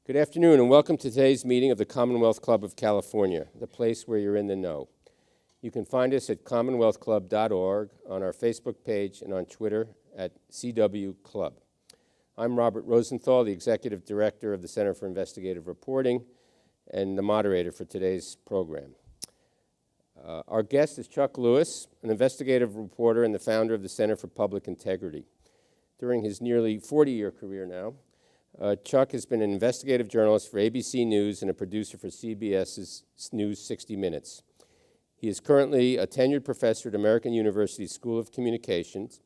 Good afternoon and welcome to today's meeting of the Commonwealth Club of California, the place where you're in the know. You can find us at commonwealthclub.org, on our Facebook page, and on Twitter at CW Club. I'm Robert Rosenthal, the Executive Director of the Center for Investigative Reporting and the moderator for today's program. Our guest is Chuck Lewis, an investigative reporter and the founder of the Center for Public Integrity. During his nearly 40-year career now, Chuck has been an investigative journalist for ABC News and a producer for CBS's News 60 Minutes. He is currently a tenured professor at American University's School of Communications.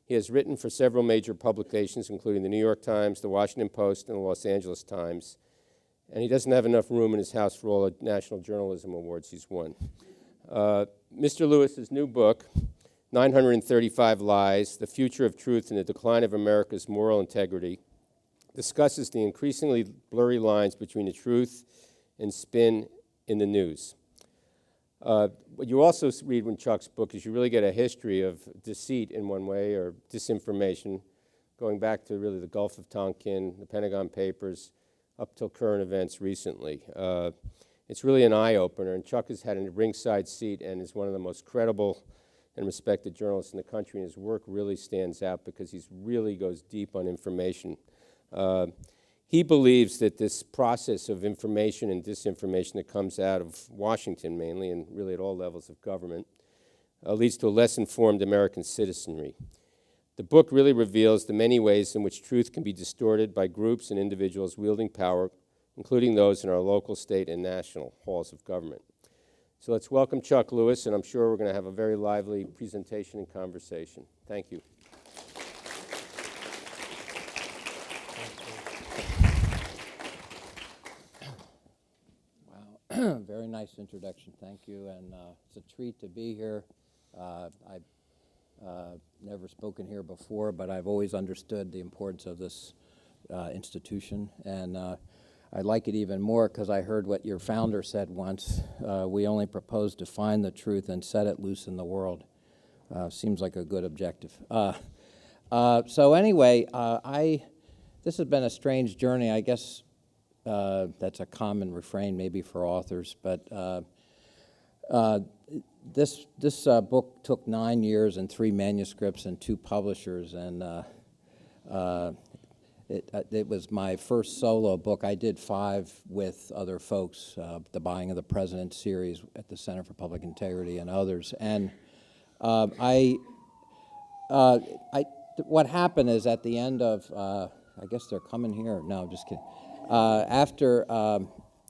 He has written for several major publications, including the New York Times, the Washington Post, and the Los Angeles Times. And he doesn't have enough room in his house for all the national journalism awards he's won. Mr. Lewis's new book, 935 Lies, The Future of Truth and the Decline of America's Moral Integrity, discusses the increasingly blurry lines between the truth and spin in the news. What you also read in Chuck's book is you really get a history of deceit in one way, or disinformation, going back to really the Gulf of Tonkin, the Pentagon Papers, up till current events recently. It's really an eye-opener, and Chuck has had a ringside seat and is one of the most credible and respected journalists in the country, and his work really stands out because he really goes deep on information. He believes that this process of information and disinformation that comes out of Washington mainly, and really at all levels of government, leads to a less informed American citizenry. The book really reveals the many ways in which truth can be distorted by groups and individuals wielding power, including those in our local, state, and national halls of government. So let's welcome Chuck Lewis, and I'm sure we're going to have a very lively presentation and conversation. Thank you. Wow, very nice introduction, thank you, and it's a treat to be here. I've never spoken here before, but I've always understood the importance of this institution, and I like it even more because I heard what your founder said once. We only propose to find the truth and set it loose in the world. Seems like a good objective. So anyway, this has been a strange journey. I guess that's a common refrain maybe for authors, but this book took 9 years and 3 manuscripts and 2 publishers, and it was my first solo book. I did 5 with other folks, The Buying of the President series at the Center for Public Integrity and others. And what happened is at the end of, I guess they're coming here. No, just kidding.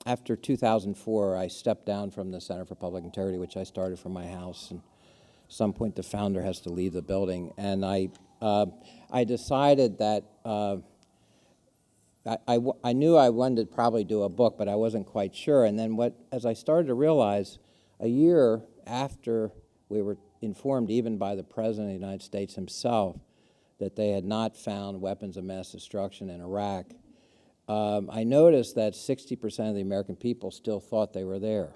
After 2004, I stepped down from the Center for Public Integrity, which I started from my house. And at some point, the founder has to leave the building. And I decided that I knew I wanted to probably do a book, but I wasn't quite sure. And then as I started to realize, a year after we were informed, even by the President of the United States himself, that they had not found weapons of mass destruction in Iraq, I noticed that 60% of the American people still thought they were there.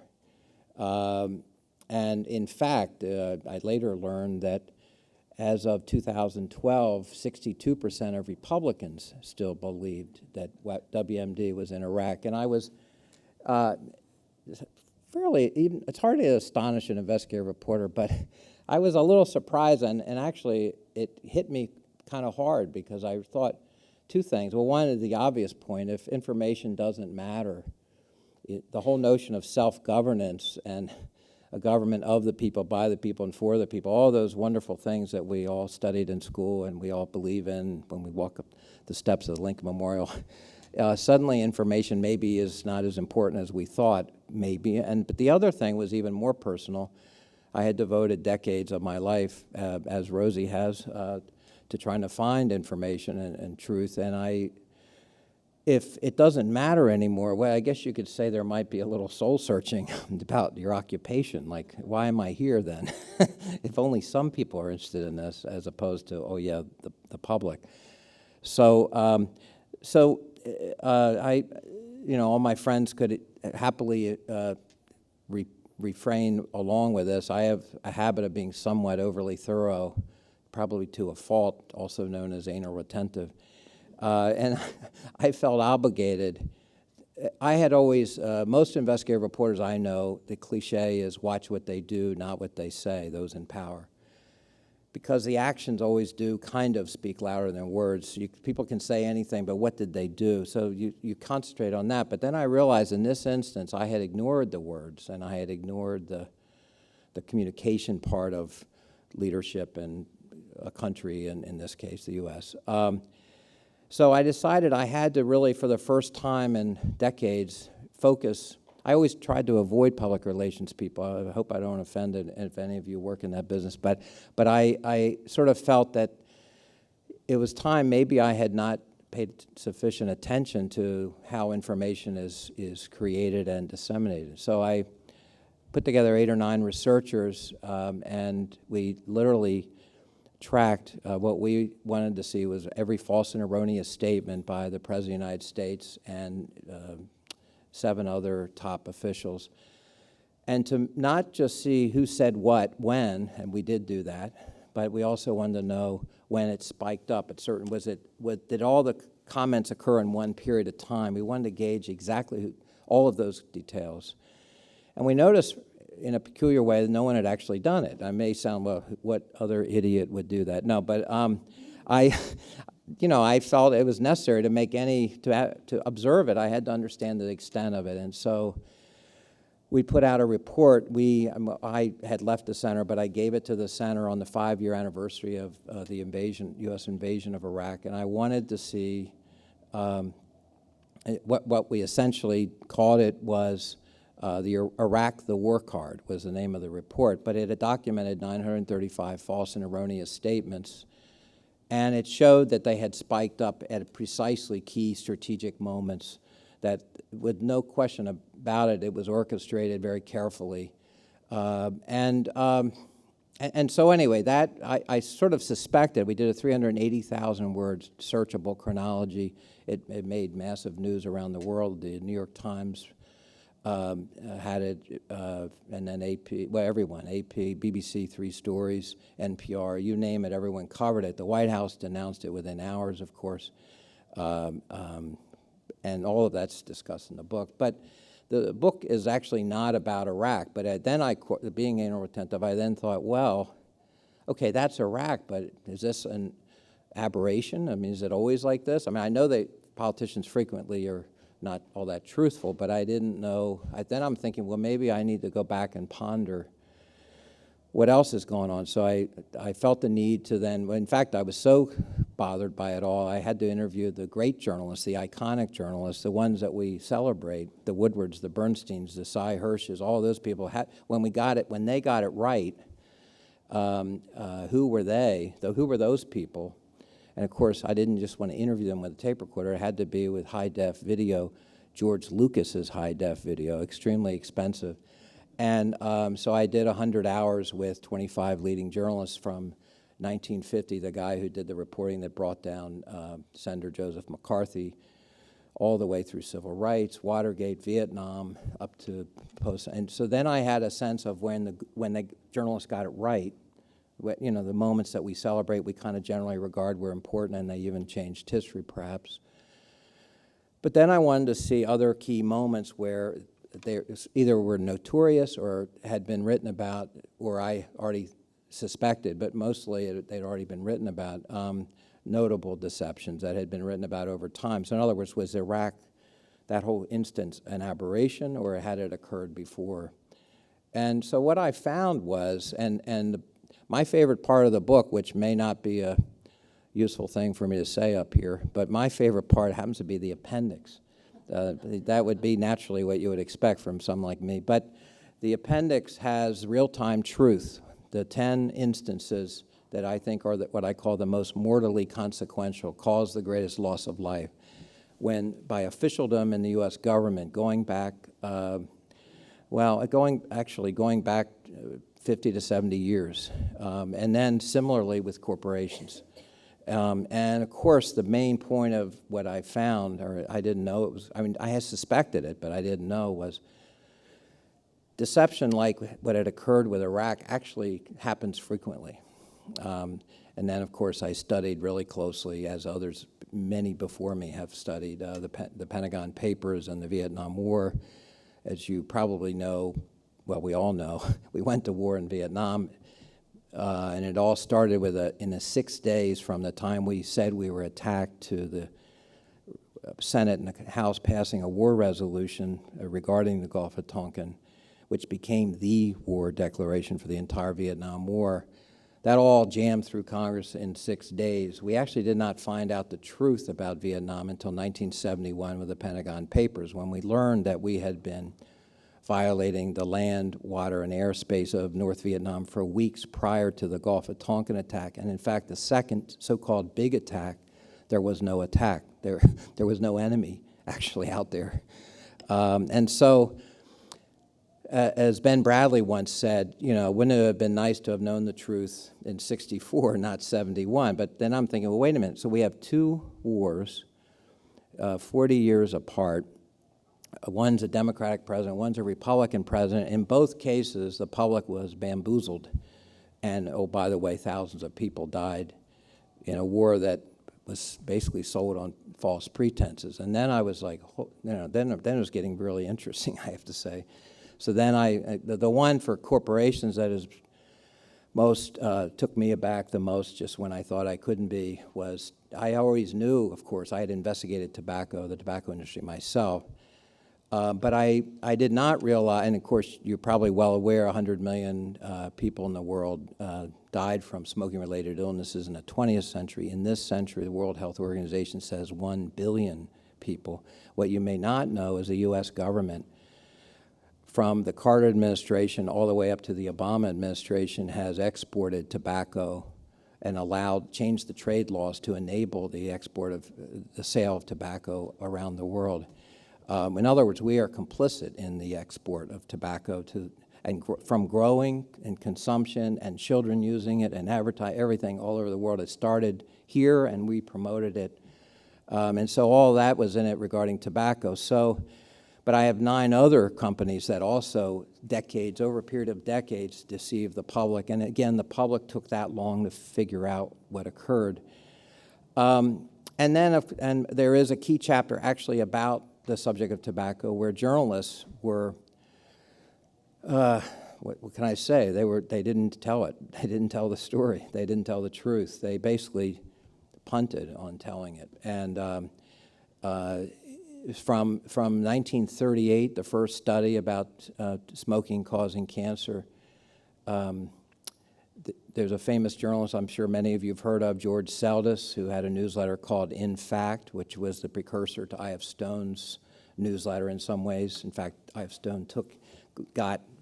And in fact, I later learned that as of 2012, 62% of Republicans still believed that WMD was in Iraq. And I was it's hard to astonish an investigative reporter, but I was a little surprised, and actually it hit me kind of hard because I thought 2 things. Well, one is the obvious point: if information doesn't matter, the whole notion of self-governance and a government of the people, by the people, and for the people, all those wonderful things that we all studied in school and we all believe in when we walk up the steps of the Lincoln Memorial, suddenly information maybe is not as important as we thought, maybe. But the other thing was even more personal. I had devoted decades of my life, as Rosie has, to trying to find information and truth, and if it doesn't matter anymore, well, I guess you could say there might be a little soul-searching about your occupation. Like, why am I here then? If only some people are interested in this, as opposed to, oh yeah, the public. So, all my friends could happily refrain along with this. I have a habit of being somewhat overly thorough, probably to a fault, also known as anal retentive. And I felt obligated I had always, most investigative reporters I know, the cliche is watch what they do, not what they say, those in power. Because the actions always do kind of speak louder than words. People can say anything, but what did they do? So you concentrate on that. But then I realized in this instance, I had ignored the words, and I had ignored the communication part of leadership and a country, and in this case, the U.S. So I decided I had to really, for the first time in decades, focus. I always tried to avoid public relations people. I hope I don't offend if any of you work in that business. But I sort of felt that it was time, maybe I had not paid sufficient attention to how information is created and disseminated. So I put together 8 or 9 researchers, and we literally tracked what we wanted to see was every false and erroneous statement by the President of the United States and 7 other top officials. And to not just see who said what, when, and we did do that, but we also wanted to know when it spiked up at certain, did all the comments occur in one period of time? We wanted to gauge exactly all of those details. And we noticed in a peculiar way that no one had actually done it. I may sound, well, what other idiot would do that? No, but I felt it was necessary to make to observe it. I had to understand the extent of it. And so we put out a report. I had left the center, but I gave it to the center on the 5-year anniversary of the U.S. invasion of Iraq. And I wanted to see what we essentially called it was the Iraq, the War Card was the name of the report, but it had documented 935 false and erroneous statements, and it showed that they had spiked up at precisely key strategic moments that, with no question about it, it was orchestrated very carefully. And so anyway, that I sort of suspected. We did a 380,000 words searchable chronology. It made massive news around the world. The New York Times had it, and then AP, well, everyone, AP, BBC, 3 stories, NPR, you name it, everyone covered it. The White House denounced it within hours, of course, and all of that's discussed in the book. But the book is actually not about Iraq, but then being anal retentive, I then thought, well, okay, that's Iraq, but is this an aberration? I mean, is it always like this? I mean, I know that politicians frequently are not all that truthful, but I didn't know. Then I'm thinking, well, maybe I need to go back and ponder what else is going on. So I felt the need to then, in fact, I was so bothered by it all, I had to interview the great journalists, the iconic journalists, the ones that we celebrate, the Woodwards, the Bernsteins, the Cy Hirsches, all those people. When they got it right, who were they? Who were those people? And of course, I didn't just want to interview them with a tape recorder. It had to be with high-def video, George Lucas's high-def video, extremely expensive. And so I did 100 hours with 25 leading journalists from 1950, the guy who did the reporting that brought down Senator Joseph McCarthy, all the way through civil rights, Watergate, Vietnam, up to post. And so then I had a sense of when the journalists got it right. You know, the moments that we celebrate, we kind of generally regard were important, and they even changed history, perhaps. But then I wanted to see other key moments where they either were notorious or had been written about, or I already suspected, but mostly they'd already been written about, notable deceptions that had been written about over time. So in other words, was Iraq, that whole instance, an aberration, or had it occurred before? And so what I found was, my favorite part of the book, which may not be a useful thing for me to say up here, but my favorite part happens to be the appendix. That would be naturally what you would expect from someone like me. But the appendix has real-time truth, the 10 instances that I think are what I call the most mortally consequential, cause the greatest loss of life, when by officialdom in the U.S. government, going back 50 to 70 years, and then similarly with corporations. And of course, the main point of what I found, or I didn't know it was, I mean, I had suspected it, but I didn't know, was deception like what had occurred with Iraq actually happens frequently. And then, of course, I studied really closely, as others, many before me have studied, the Pentagon Papers and the Vietnam War. As you probably know, well, we all know, we went to war in Vietnam, and it all started with in the 6 days from the time we said we were attacked to the Senate and the House passing a war resolution regarding the Gulf of Tonkin, which became the war declaration for the entire Vietnam War. That all jammed through Congress in 6 days. We actually did not find out the truth about Vietnam until 1971 with the Pentagon Papers, when we learned that we had been violating the land, water, and airspace of North Vietnam for weeks prior to the Gulf of Tonkin attack. And in fact, the second so-called big attack, there was no attack. There was no enemy actually out there. And so, as Ben Bradley once said, wouldn't it have been nice to have known the truth in 64, not 71? But then I'm thinking, well, wait a minute. So we have two wars, 40 years apart. One's a Democratic president, one's a Republican president. In both cases, the public was bamboozled. And, oh, by the way, thousands of people died in a war that was basically sold on false pretenses. And then I was like, then it was getting really interesting, I have to say. So then the one for corporations that is most, took me aback the most, just when I thought I couldn't be, was I always knew, of course, I had investigated the tobacco industry myself, but I did not realize, and of course you're probably well aware, 100 million people in the world died from smoking-related illnesses in the 20th century. In this century, the World Health Organization says 1 billion people. What you may not know is the U.S. government, from the Carter administration all the way up to the Obama administration, has exported tobacco and changed the trade laws to enable the export of the sale of tobacco around the world. In other words, we are complicit in the export of tobacco from growing and consumption and children using it and everything all over the world. It started here and we promoted it. And so all that was in it regarding tobacco. But I have 9 other companies that also, over a period of decades, deceived the public. And again, the public took that long to figure out what occurred. And there is a key chapter actually about the subject of tobacco, where journalists were, what can I say? They didn't tell it. They didn't tell the story. They didn't tell the truth. They basically punted on telling it. And from 1938, the first study about smoking causing cancer, there's a famous journalist I'm sure many of you have heard of, George Seldes, who had a newsletter called In Fact, which was the precursor to I.F. Stone's newsletter in some ways. In fact, I.F. Stone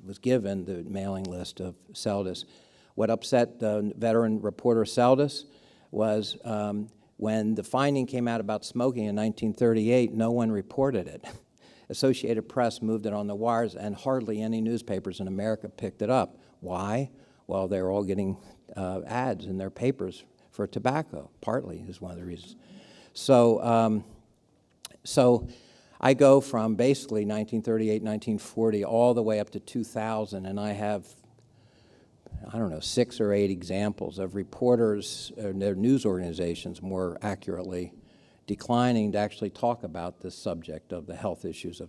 was given the mailing list of Seldes. What upset the veteran reporter Seldes was when the finding came out about smoking in 1938, no one reported it. Associated Press moved it on the wires, and hardly any newspapers in America picked it up. Why? Well, they're all getting ads in their papers for tobacco, partly is one of the reasons. So I go from basically 1938, 1940, all the way up to 2000, and I have, 6 or 8 examples of reporters, their news organizations more accurately, declining to actually talk about this subject of the health issues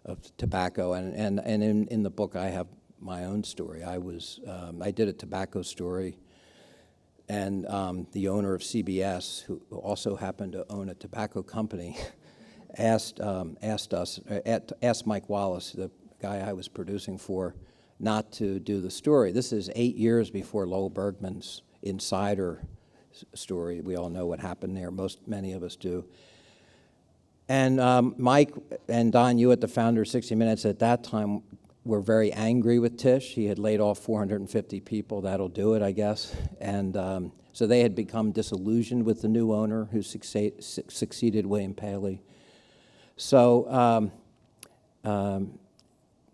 of tobacco. And in the book I have my own story. I did a tobacco story, and the owner of CBS, who also happened to own a tobacco company, asked Mike Wallace, the guy I was producing for, not to do the story. This is 8 years before Lowell Bergman's Insider story. We all know what happened there. Many of us do. And Mike and Don Hewitt, the founder of 60 Minutes, at that time were very angry with Tisch. He had laid off 450 people. That'll do it, I guess. And so they had become disillusioned with the new owner who succeeded William Paley. So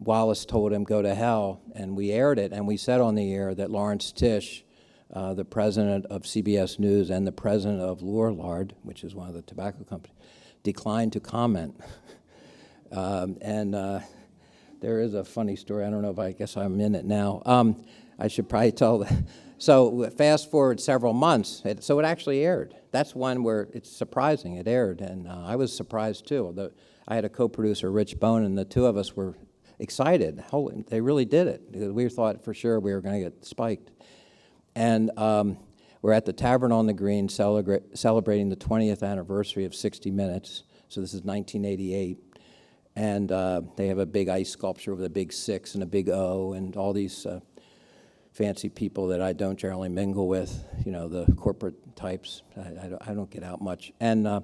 Wallace told him, go to hell, and we aired it, and we said on the air that Lawrence Tisch, the president of CBS News and the president of Lorillard, which is one of the tobacco companies, declined to comment. There is a funny story. I don't know if I guess I'm in it now. I should probably tell that. So fast forward several months, so it actually aired. That's one where it's surprising. It aired, and I was surprised too. I had a co-producer, Rich Bone, and the two of us were excited. Holy, they really did it. Because we thought for sure we were going to get spiked. And we're at the Tavern on the Green celebrating the 20th anniversary of 60 Minutes. So this is 1988. And they have a big ice sculpture with a big 6 and a big O and all these fancy people that I don't generally mingle with, you know, the corporate types. I don't get out much. And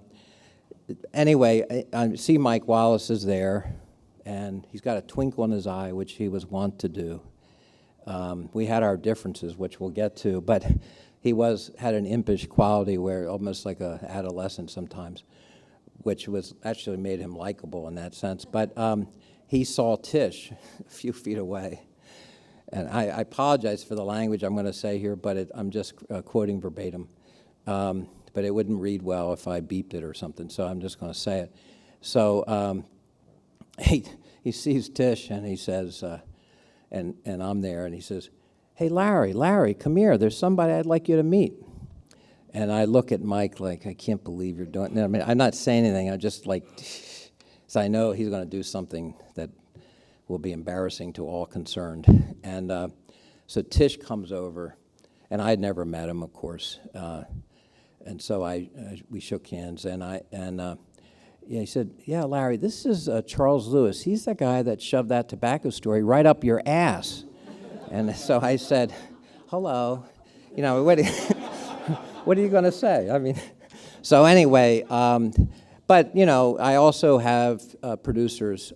anyway, I see Mike Wallace is there, and he's got a twinkle in his eye, which he was wont to do. We had our differences, which we'll get to, but he had an impish quality where almost like an adolescent sometimes, which was actually made him likable in that sense. But he saw Tish a few feet away. And I apologize for the language I'm going to say here, but I'm just quoting verbatim. But it wouldn't read well if I beeped it or something, so I'm just going to say it. So he sees Tish, and he says, and I'm there, and he says, "Hey, Larry, come here. There's somebody I'd like you to meet." And I look at Mike like, I can't believe you're doing that. I mean, I'm not saying anything. I'm just like, so I know he's going to do something that will be embarrassing to all concerned. And so Tish comes over, and I had never met him, of course. And so we shook hands, and he said, "Yeah, Larry, this is Charles Lewis. He's the guy that shoved that tobacco story right up your ass." And so I said, "Hello, you know, what are you going to say?" I mean, so anyway, but you know, I also have producers.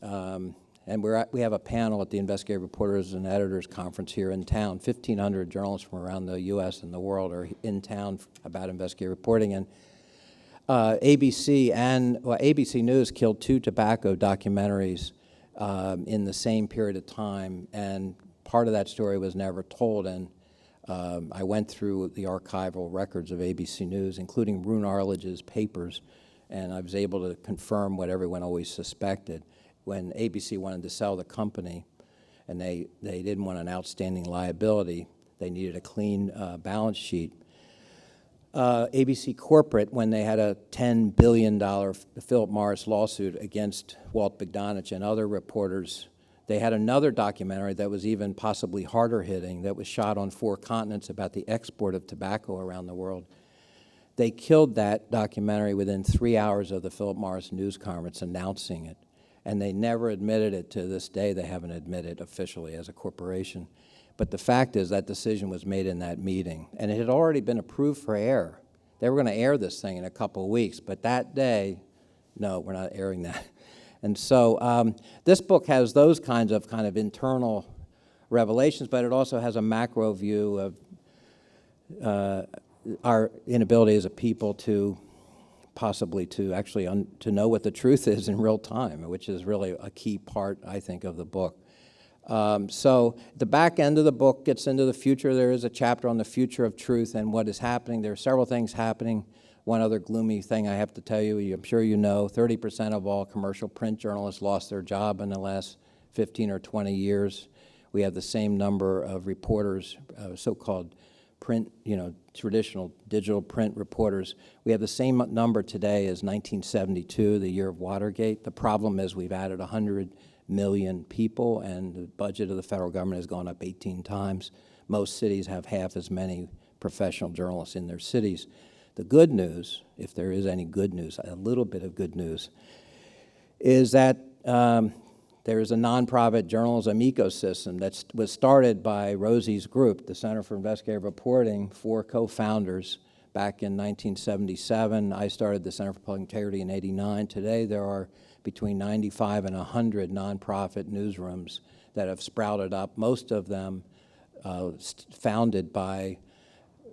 And we have a panel at the Investigative Reporters and Editors Conference here in town. 1,500 journalists from around the U.S. and the world are in town about investigative reporting. And ABC News killed 2 tobacco documentaries in the same period of time, and part of that story was never told. And I went through the archival records of ABC News, including Roone Arledge's papers, and I was able to confirm what everyone always suspected. When ABC wanted to sell the company, and they didn't want an outstanding liability, they needed a clean balance sheet. ABC Corporate, when they had a $10 billion Philip Morris lawsuit against Walt Bogdanich and other reporters, they had another documentary that was even possibly harder hitting, that was shot on 4 continents about the export of tobacco around the world. They killed that documentary within 3 hours of the Philip Morris news conference announcing it. And they never admitted it. To this day. They haven't admitted officially as a corporation. But the fact is that decision was made in that meeting, and it had already been approved for air. They were going to air this thing in a couple of weeks, but that day, no, we're not airing that. And so this book has those kinds of internal revelations, but it also has a macro view of our inability as a people to possibly to actually to know what the truth is in real time, which is really a key part, I think, of the book. So the back end of the book gets into the future. There is a chapter on the future of truth and what is happening. There are several things happening. One other gloomy thing I have to tell you, I'm sure you know, 30% of all commercial print journalists lost their job in the last 15 or 20 years. We have the same number of reporters, so-called print, traditional digital print reporters. We have the same number today as 1972, the year of Watergate. The problem is we've added 100 million people, and the budget of the federal government has gone up 18 times. Most cities have half as many professional journalists in their cities. The good news, if there is any good news, a little bit of good news, is that there is a nonprofit journalism ecosystem that was started by Rosie's group, the Center for Investigative Reporting, 4 co-founders back in 1977. I started the Center for Public Integrity in '89. Today there are between 95 and 100 nonprofit newsrooms that have sprouted up, most of them founded by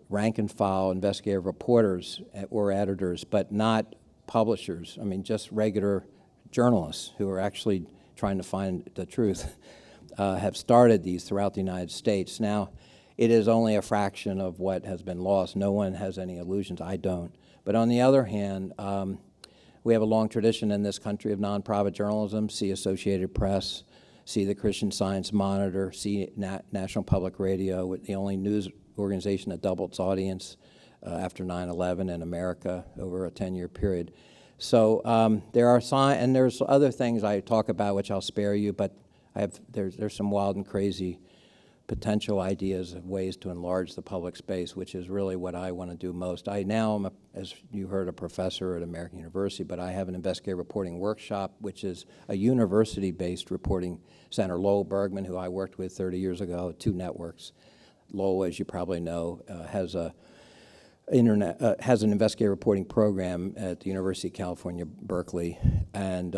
rank-and-file investigative reporters or editors, but not publishers. I mean, just regular journalists who are actually trying to find the truth, have started these throughout the United States. Now, it is only a fraction of what has been lost. No one has any illusions. I don't. But on the other hand, we have a long tradition in this country of nonprofit journalism. See Associated Press, see the Christian Science Monitor, see National Public Radio, the only news organization that doubled its audience after 9/11 in America over a 10-year period. So there are signs, and there's other things I talk about which I'll spare you, but there's some wild and crazy potential ideas of ways to enlarge the public space, which is really what I want to do most. I now am, as you heard, a professor at American University, but I have an investigative reporting workshop, which is a university-based reporting center. Lowell Bergman, who I worked with 30 years ago at 2 networks. Lowell, as you probably know, has an investigative reporting program at the University of California, Berkeley, and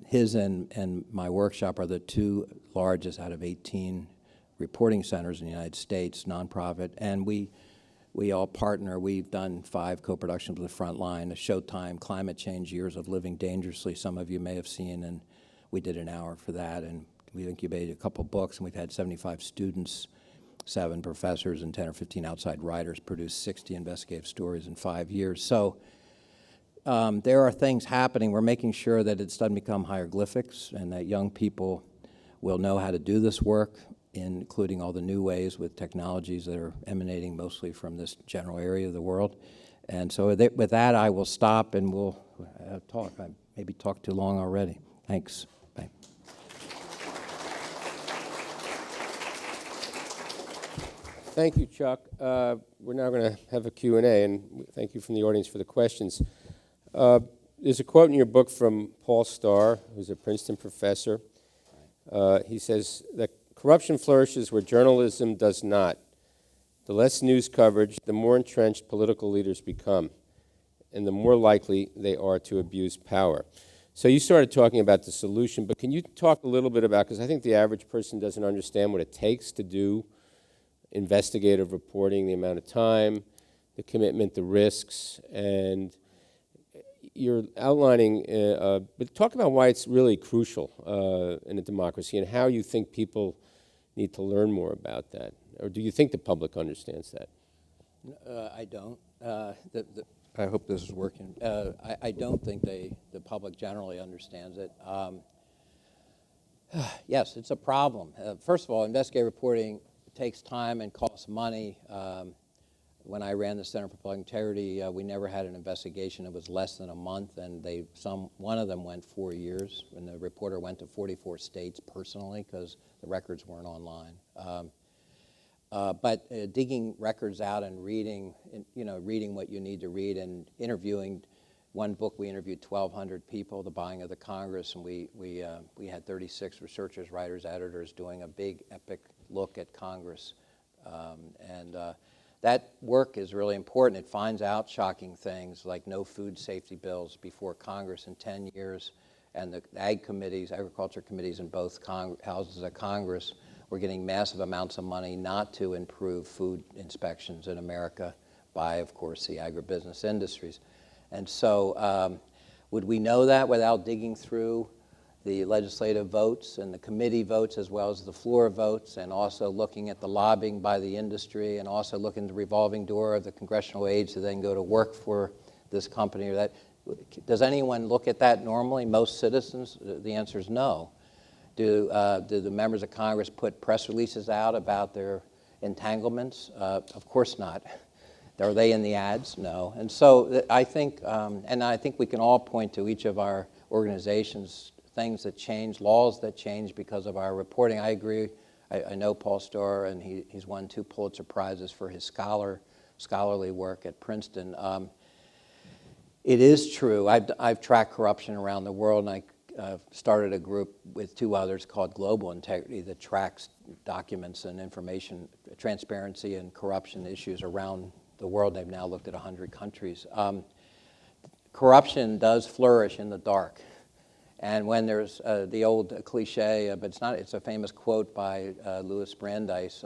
his and my workshop are the 2 largest out of 18 reporting centers in the United States, nonprofit, and we all partner. We've done 5 co-productions with Frontline, a Showtime, Climate Change, Years of Living Dangerously, some of you may have seen, and we did an hour for that, and we incubated a couple books, and we've had 75 students, 7 professors, and 10 or 15 outside writers produce 60 investigative stories in 5 years. So there are things happening. We're making sure that it doesn't become hieroglyphics and that young people will know how to do this work, including all the new ways with technologies that are emanating mostly from this general area of the world. And so with that, I will stop and we'll talk. I maybe talked too long already. Thanks. Bye. Thank you, Chuck. We're now going to have a Q&A, and thank you from the audience for the questions. There's a quote in your book from Paul Starr, who's a Princeton professor. He says that corruption flourishes where journalism does not. The less news coverage, the more entrenched political leaders become, and the more likely they are to abuse power. So you started talking about the solution, but can you talk a little bit about, because I think the average person doesn't understand what it takes to do investigative reporting, the amount of time, the commitment, the risks, and you're outlining, but talk about why it's really crucial in a democracy and how you think people need to learn more about that. Or do you think the public understands that? I don't. I hope this is working. I don't think the public generally understands it. Yes, it's a problem. First of all, investigative reporting takes time and costs money. When I ran the Center for Public Integrity, we never had an investigation that was less than a month, and one of them went 4 years, and the reporter went to 44 states personally because the records weren't online. But digging records out and reading what you need to read and interviewing. One book we interviewed 1,200 people, The Buying of the Congress, and we had 36 researchers, writers, editors doing a big epic look at Congress, that work is really important. It finds out shocking things like no food safety bills before Congress in 10 years, and the agriculture committees in both houses of Congress were getting massive amounts of money not to improve food inspections in America by, of course, the agribusiness industries. And so would we know that without digging through the legislative votes and the committee votes as well as the floor votes, and also looking at the lobbying by the industry, and also looking at the revolving door of the congressional aides to then go to work for this company or that? Does anyone look at that normally? Most citizens? The answer is no. Do the members of Congress put press releases out about their entanglements? Of course not. Are they in the ads? No. And so I think, and I think we can all point to each of our organizations, things that change, laws that change because of our reporting. I agree. I know Paul Starr, and he's won 2 Pulitzer Prizes for his scholarly work at Princeton. It is true. I've tracked corruption around the world, and I started a group with 2 others called Global Integrity that tracks documents and information, transparency and corruption issues around the world. They've now looked at 100 countries. Corruption does flourish in the dark. And when there's the old cliche, but it's a famous quote by Louis Brandeis,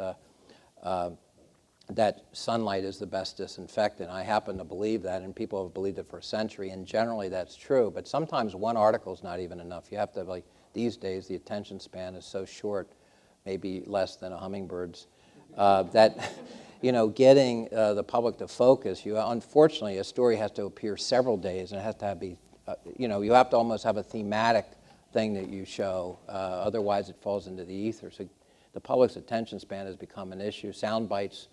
that sunlight is the best disinfectant. I happen to believe that, and people have believed it for a century, and generally that's true. But sometimes one article is not even enough. You have to, like these days, the attention span is so short, maybe less than a hummingbird's, that getting the public to focus. Unfortunately, a story has to appear several days, and it has to be, you have to almost have a thematic thing that you show. Otherwise, it falls into the ether. So the public's attention span has become an issue. Sound bites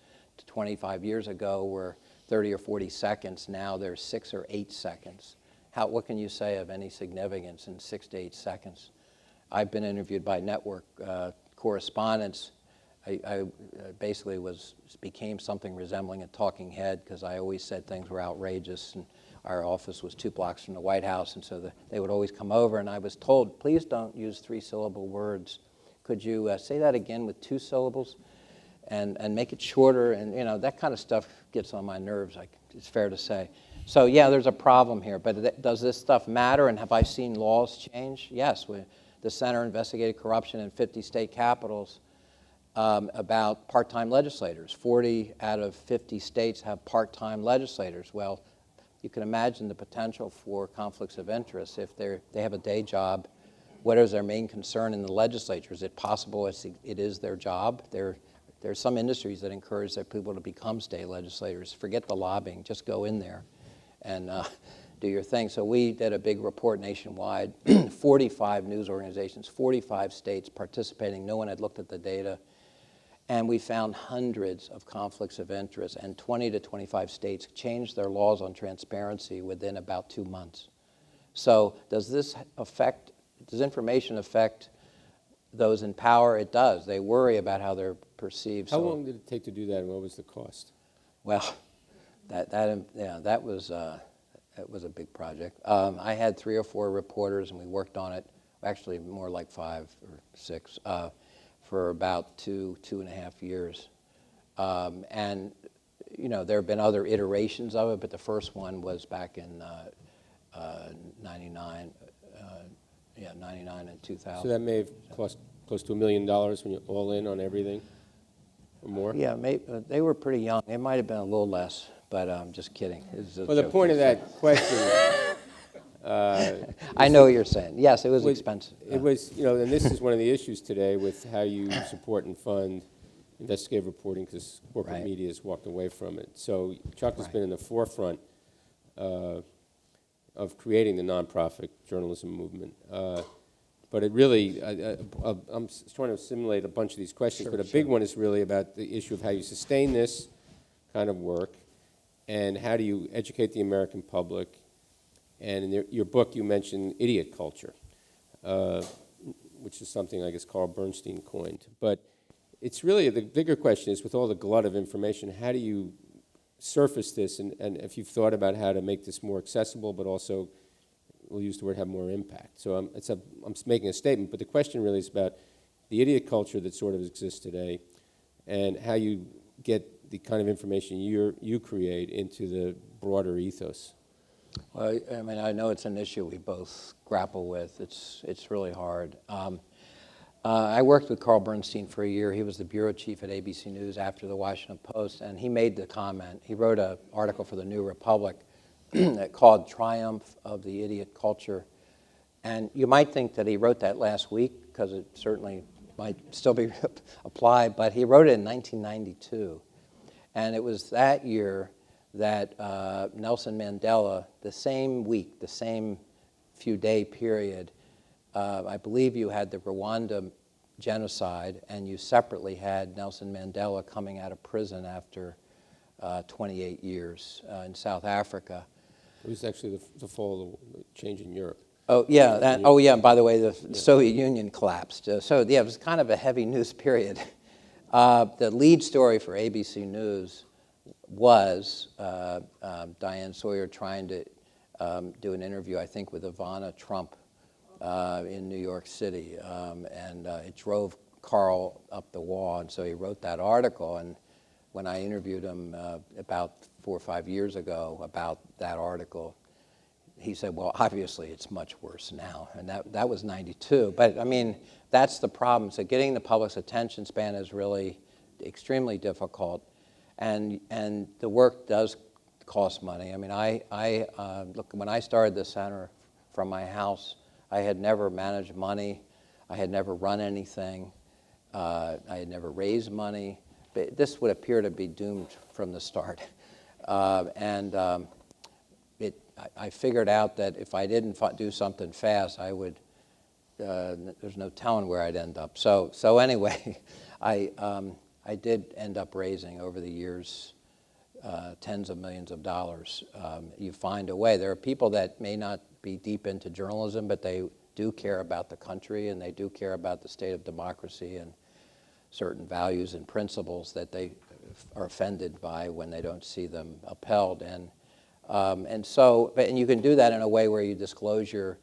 25 years ago were 30 or 40 seconds. Now they're 6 or 8 seconds. What can you say of any significance in 6 to 8 seconds? I've been interviewed by network correspondents. I basically became something resembling a talking head because I always said things were outrageous, and our office was 2 blocks from the White House, and so they would always come over, and I was told, please don't use 3-syllable words. Could you say that again with 2 syllables and make it shorter? And that kind of stuff gets on my nerves, it's fair to say. So yeah, there's a problem here, but does this stuff matter, and have I seen laws change? Yes. The Center Investigated Corruption in 50 state capitals about part-time legislators. 40 out of 50 states have part-time legislators. Well, you can imagine the potential for conflicts of interest. If they have a day job, what is their main concern in the legislature? Is it possible it is their job? There are some industries that encourage their people to become state legislators. Forget the lobbying, just go in there and do your thing. So we did a big report nationwide, 45 news organizations, 45 states participating. No one had looked at the data. And we found hundreds of conflicts of interest, and 20 to 25 states changed their laws on transparency within about 2 months. So does information affect those in power? It does. They worry about how they're perceived. How long did it take to do that, and what was the cost? Well, that was a big project. I had 3 or 4 reporters, and we worked on it, actually more like 5 or 6, for about 2.5 years. And, there have been other iterations of it, but the first one was back in 99, 99 and 2000. So that may have cost close to $1 million when you're all in on everything, or more? Yeah, they were pretty young. It might have been a little less, but I'm just kidding. Well, the point of that question... I know what you're saying. Yes, it was expensive. It was, and this is one of the issues today with how you support and fund investigative reporting, because corporate media has walked away from it. So Chuck has been in the forefront of creating the nonprofit journalism movement. But it really, I'm trying to assimilate a bunch of these questions, but a big one is really about the issue of how you sustain this kind of work, and how do you educate the American public. And in your book, you mentioned idiot culture, which is something I guess Carl Bernstein coined. But it's really, the bigger question is, with all the glut of information, how do you surface this, and if you've thought about how to make this more accessible, but also, we'll use the word, have more impact. So I'm making a statement, but the question really is about the idiot culture that sort of exists today, and how you get the kind of information you create into the broader ethos. Well, I mean, I know it's an issue we both grapple with. It's really hard. I worked with Carl Bernstein for a year. He was the bureau chief at ABC News after the Washington Post, and he made the comment. He wrote an article for the New Republic called Triumph of the Idiot Culture. And you might think that he wrote that last week, because it certainly might still be applied, but he wrote it in 1992. And it was that year that Nelson Mandela, the same week, the same few-day period, I believe you had the Rwanda genocide, and you separately had Nelson Mandela coming out of prison after 28 years in South Africa. It was actually the fall of the change in Europe. Oh, yeah. And by the way, the Soviet Union collapsed. So, yeah, it was kind of a heavy news period. The lead story for ABC News was Diane Sawyer trying to do an interview, I think, with Ivana Trump in New York City. And it drove Carl up the wall, and so he wrote that article. And when I interviewed him about 4 or 5 years ago about that article, he said, well, obviously it's much worse now. And that was 92. But, I mean, that's the problem. So getting the public's attention span is really extremely difficult. And the work does cost money. I mean, look, when I started the center from my house, I had never managed money. I had never run anything. I had never raised money. But this would appear to be doomed from the start. I figured out that if I didn't do something fast, I would there's no telling where I'd end up. So anyway, I did end up raising over the years tens of millions of dollars. You find a way. There are people that may not be deep into journalism, but they do care about the country, and they do care about the state of democracy and certain values and principles that they are offended by when they don't see them upheld. And you can do that in a way where you disclose your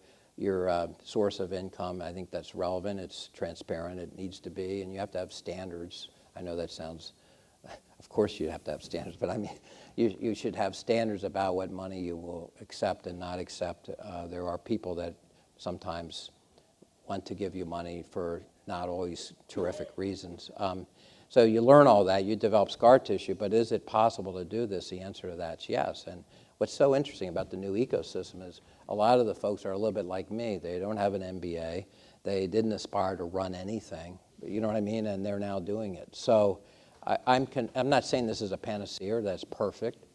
source of income. I think that's relevant. It's transparent. It needs to be, and you have to have standards. I know that sounds, of course you have to have standards, but I mean, you should have standards about what money you will accept and not accept. There are people that sometimes want to give you money for not always terrific reasons. So you learn all that, you develop scar tissue, but is it possible to do this? The answer to that is yes. And what's so interesting about the new ecosystem is a lot of the folks are a little bit like me. They don't have an MBA. They didn't aspire to run anything, you know what I mean? And they're now doing it. So I'm not saying this is a panacea, that's perfect,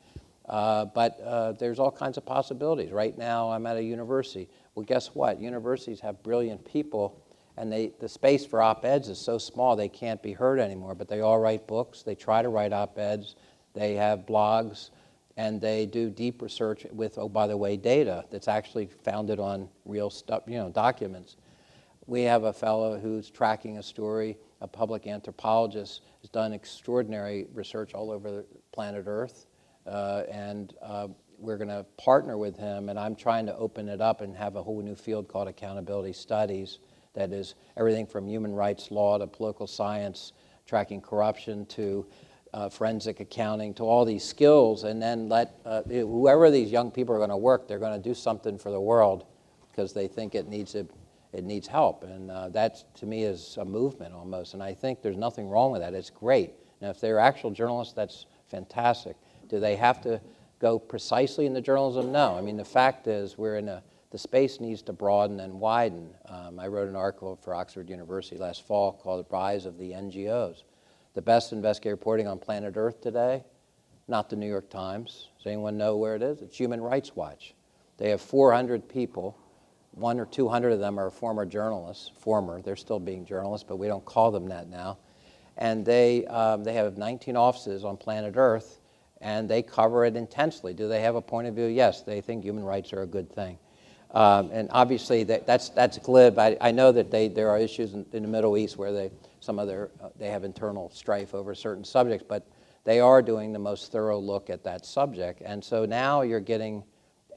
but there's all kinds of possibilities. Right now I'm at a university. Well, guess what? Universities have brilliant people, and the space for op-eds is so small they can't be heard anymore, but they all write books. They try to write op-eds. They have blogs, and they do deep research with, oh, by the way, data that's actually founded on real stuff, documents. We have a fellow who's tracking a story, a public anthropologist, has done extraordinary research all over the planet Earth, and we're going to partner with him, and I'm trying to open it up and have a whole new field called accountability studies that is everything from human rights law to political science, tracking corruption to forensic accounting, to all these skills, and then let whoever these young people are going to work, they're going to do something for the world because they think it needs help. And that, to me, is a movement almost, and I think there's nothing wrong with that. It's great. Now, if they're actual journalists, that's fantastic. Do they have to go precisely into journalism? No. I mean, the fact is the space needs to broaden and widen. I wrote an article for Oxford University last fall called The Rise of the NGOs. The best investigative reporting on planet Earth today, not the New York Times. Does anyone know where it is? It's Human Rights Watch. They have 400 people. 100 or 200 of them are former journalists. They're still being journalists, but we don't call them that now. And they have 19 offices on planet Earth, and they cover it intensely. Do they have a point of view? Yes, they think human rights are a good thing. And obviously that's glib. I know that there are issues in the Middle East where they have internal strife over certain subjects, but they are doing the most thorough look at that subject. And so now you're getting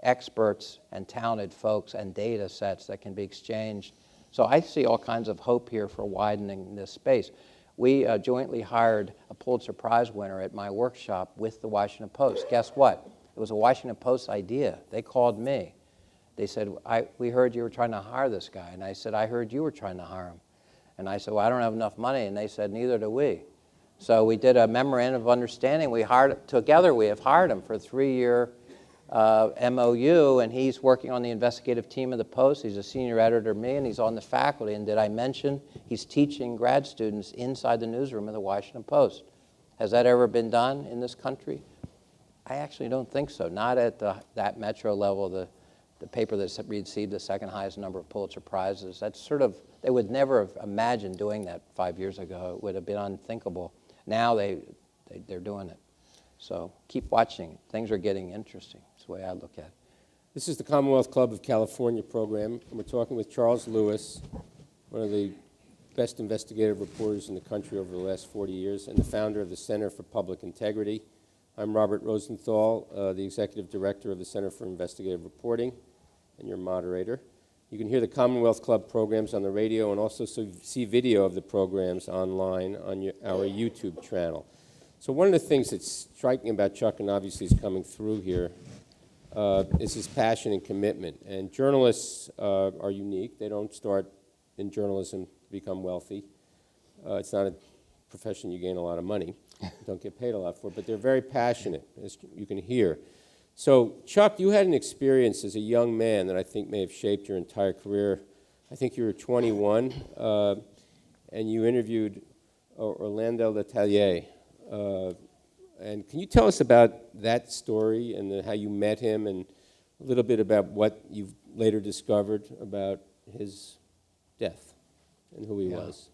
experts and talented folks and data sets that can be exchanged. So I see all kinds of hope here for widening this space. We jointly hired a Pulitzer Prize winner at my workshop with the Washington Post. Guess what? It was a Washington Post idea. They called me. They said, we heard you were trying to hire this guy. And I said, I heard you were trying to hire him. And I said, well, I don't have enough money. And they said, neither do we. So we did a memorandum of understanding. Together we have hired him for a 3-year MOU, and he's working on the investigative team of the Post. He's a senior editor of me, and he's on the faculty. And did I mention he's teaching grad students inside the newsroom of the Washington Post? Has that ever been done in this country? I actually don't think so. Not at that metro level, the paper that received the second highest number of Pulitzer Prizes. That's they would never have imagined doing that 5 years ago. It would have been unthinkable. Now they're doing it. So keep watching. Things are getting interesting. That's the way I look at it. This is the Commonwealth Club of California program, and we're talking with Charles Lewis, one of the best investigative reporters in the country over the last 40 years, and the founder of the Center for Public Integrity. I'm Robert Rosenthal, the Executive Director of the Center for Investigative Reporting, and your moderator. You can hear the Commonwealth Club programs on the radio and also see video of the programs online on our YouTube channel. So one of the things that's striking about Chuck, and obviously is coming through here, is his passion and commitment. And journalists are unique. They don't start in journalism to become wealthy. It's not a profession you gain a lot of money. Don't get paid a lot for, but they're very passionate, as you can hear. So, Chuck, you had an experience as a young man that I think may have shaped your entire career. I think you were 21, and you interviewed Orlando Letelier. And can you tell us about that story and how you met him, and a little bit about what you've later discovered about his death and who he Yeah. was.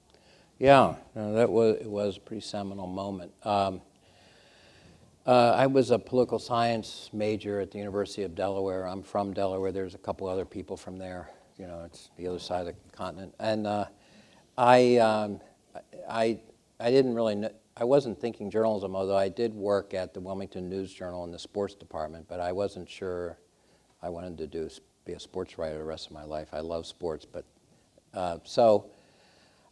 Yeah, no, it was a pretty seminal moment. I was a political science major at the University of Delaware. I'm from Delaware. There's a couple other people from there. You know, it's the other side of the continent. And I, um, I didn't really know, I wasn't thinking journalism, although I did work at the Wilmington News Journal in the sports department, but I wasn't sure I wanted to be a sports writer the rest of my life. I love sports, but so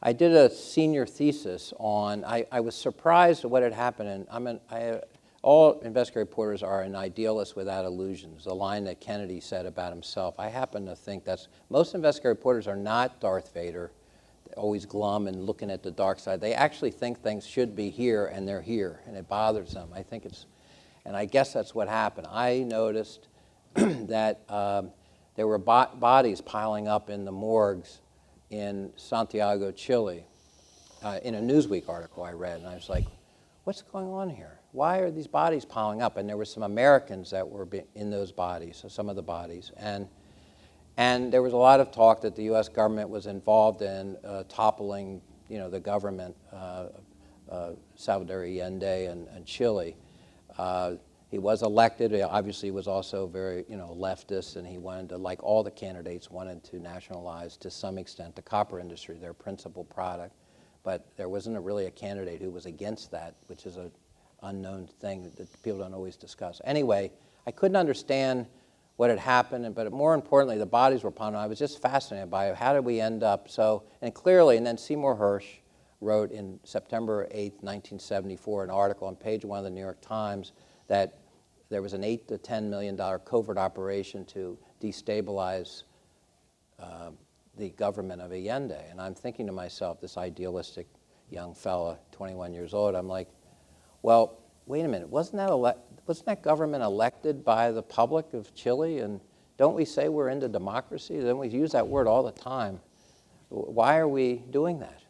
I did a senior thesis on, I was surprised at what had happened, and all investigative reporters are an idealist without illusions, the line that Kennedy said about himself. I happen to think most investigative reporters are not Darth Vader, always glum and looking at the dark side. They actually think things should be here, and they're here, and it bothers them. And I guess that's what happened. I noticed that there were bodies piling up in the morgues in Santiago, Chile, in a Newsweek article I read, and I was like, what's going on here? Why are these bodies piling up? And there were some Americans that were in those bodies, so some of the bodies. And there was a lot of talk that the U.S. government was involved in toppling, the government, Salvador Allende and Chile. He was elected. He obviously was also very, leftist, and he wanted to, like all the candidates, wanted to nationalize to some extent the copper industry, their principal product. But there wasn't really a candidate who was against that, which is an unknown thing that people don't always discuss. Anyway, I couldn't understand what had happened, but more importantly, the bodies were piled. I was just fascinated by it. How did we end up so? And clearly, and then Seymour Hersh wrote in September 8th, 1974, an article on page 1 of the New York Times that there was an $8 to $10 million covert operation to destabilize the government of Allende. And I'm thinking to myself, this idealistic young fella, 21 years old, I'm like, well, wait a minute, wasn't that government elected by the public of Chile? And don't we say we're into democracy? Don't we use that word all the time? Why are we doing that?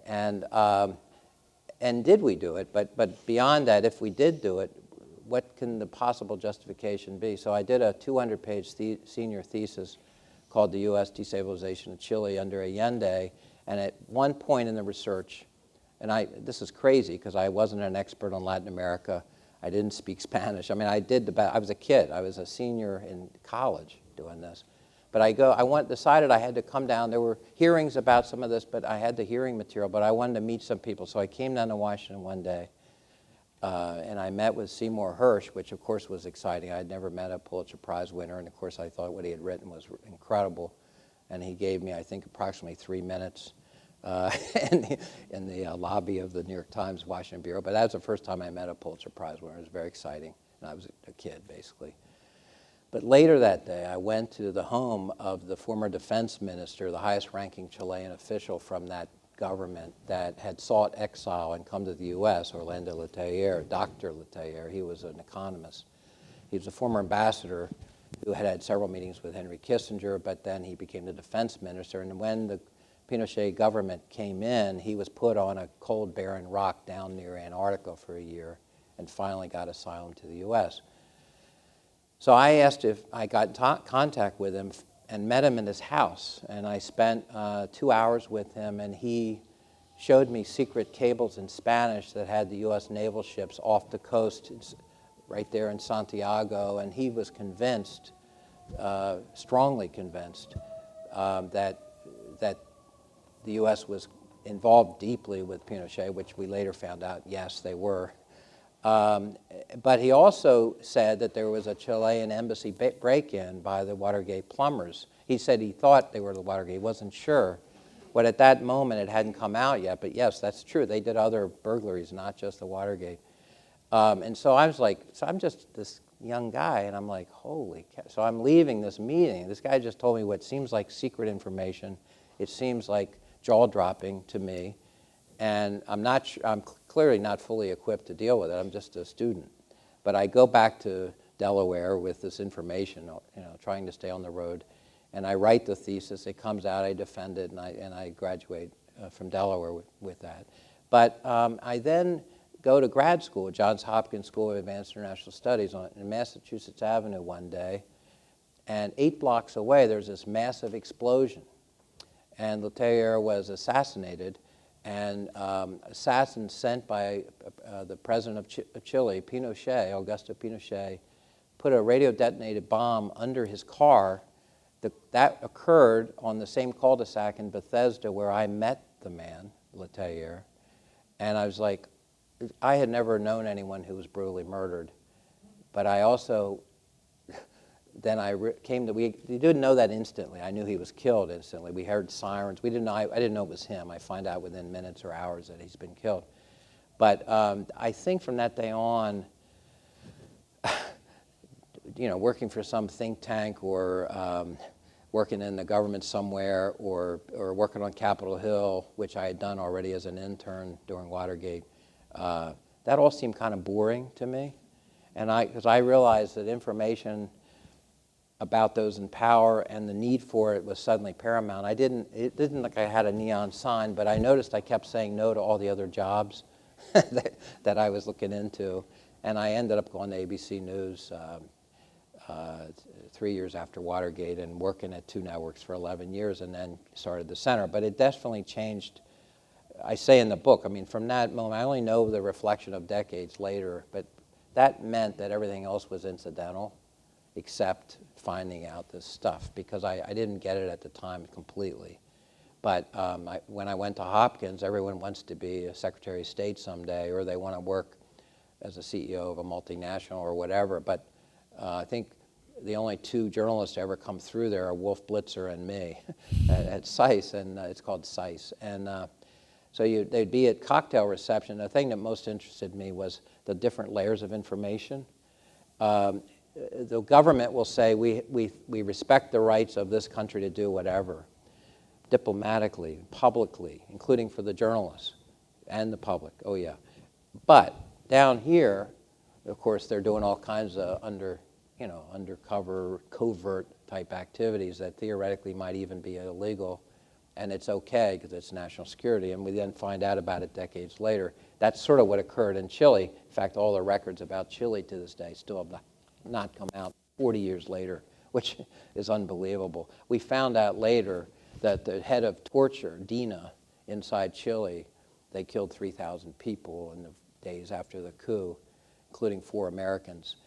And did we do it? But beyond that, if we did do it, what can the possible justification be? So I did a 200-page senior thesis called The U.S. Destabilization of Chile under Allende, and at one point in the research, and this is crazy because I wasn't an expert on Latin America. I didn't speak Spanish. I mean, I was a kid. I was a senior in college doing this. But decided I had to come down. There were hearings about some of this, but I had the hearing material, but I wanted to meet some people. So I came down to Washington one day, and I met with Seymour Hersh, which of course was exciting. I had never met a Pulitzer Prize winner, and of course I thought what he had written was incredible. And he gave me, I think, approximately 3 minutes in the lobby of the New York Times Washington Bureau. But that was the first time I met a Pulitzer Prize winner. It was very exciting, and I was a kid, basically. But later that day, I went to the home of the former defense minister, the highest-ranking Chilean official from that government that had sought exile and come to the U.S., Orlando Letelier, Dr. Letelier. He was an economist. He was a former ambassador who had several meetings with Henry Kissinger, but then he became the defense minister. And when the Pinochet government came in, he was put on a cold, barren rock down near Antarctica for a year and finally got asylum to the U.S. So I asked if I got in contact with him and met him in his house. And I spent 2 hours with him, and he showed me secret cables in Spanish that had the U.S. naval ships off the coast right there in Santiago. And he was convinced, strongly convinced, that the U.S. was involved deeply with Pinochet, which we later found out, yes, they were. But he also said that there was a Chilean embassy break-in by the Watergate plumbers. He said he thought they were the Watergate, he wasn't sure. But at that moment, it hadn't come out yet. But yes, that's true. They did other burglaries, not just the Watergate. And so I was like, so I'm just this young guy, and I'm like, holy cow. So I'm leaving this meeting. This guy just told me what seems like secret information. It seems like jaw-dropping to me. And I'm clearly not fully equipped to deal with it. I'm just a student. But I go back to Delaware with this information, trying to stay on the road. And I write the thesis. It comes out. I defend it, and I graduate from Delaware with that. But I then go to grad school at Johns Hopkins School of Advanced International Studies in Massachusetts Avenue one day. And 8 blocks away, there's this massive explosion. and Letelier was assassinated, and assassins sent by the president of Chile, Pinochet, Augusto Pinochet, put a radio-detonated bomb under his car. That occurred on the same cul-de-sac in Bethesda where I met the man, Letelier, and I was like, I had never known anyone who was brutally murdered, but I also, then we didn't know that instantly. I knew he was killed instantly. We heard sirens. I didn't know it was him. I find out within minutes or hours that he's been killed. But I think from that day on, working for some think tank or working in the government somewhere or working on Capitol Hill, which I had done already as an intern during Watergate, that all seemed kind of boring to me. And because I realized that information about those in power and the need for it was suddenly paramount. It didn't like I had a neon sign, but I noticed I kept saying no to all the other jobs that I was looking into. And I ended up going to ABC News 3 years after Watergate and working at 2 networks for 11 years and then started the center. But it definitely changed. I say in the book, I mean, from that moment, I only know the reflection of decades later, but that meant that everything else was incidental except finding out this stuff, because I didn't get it at the time completely. But when I went to Hopkins, everyone wants to be a Secretary of State someday, or they want to work as a CEO of a multinational or whatever. But I think the only 2 journalists to ever come through there are Wolf Blitzer and me at SAIS, and it's called SAIS. And so they'd be at cocktail reception. The thing that most interested me was the different layers of information. The government will say, we respect the rights of this country to do whatever, diplomatically, publicly, including for the journalists and the public, oh yeah. But down here, of course, they're doing all kinds of undercover, covert type activities that theoretically might even be illegal, and it's okay because it's national security, and we then find out about it decades later. That's sort of what occurred in Chile. In fact, all the records about Chile to this day still have not come out 40 years later, which is unbelievable. We found out later that the head of torture, DINA, inside Chile, they killed 3,000 people in the days after the coup, including 4 Americans,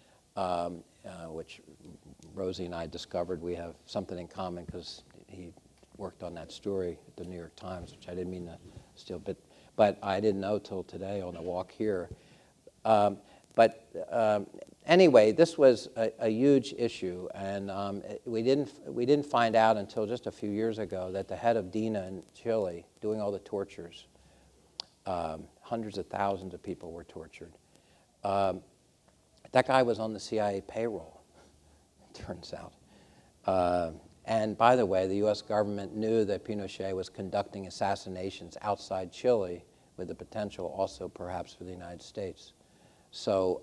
which Rosie and I discovered we have something in common because he worked on that story at the New York Times, which I didn't mean to steal, but I didn't know till today on the walk here. Anyway, this was a huge issue, and we didn't find out until just a few years ago that the head of DINA in Chile, doing all the tortures, hundreds of thousands of people were tortured. That guy was on the CIA payroll, it turns out. And by the way, the U.S. government knew that Pinochet was conducting assassinations outside Chile with the potential also perhaps for the United States. So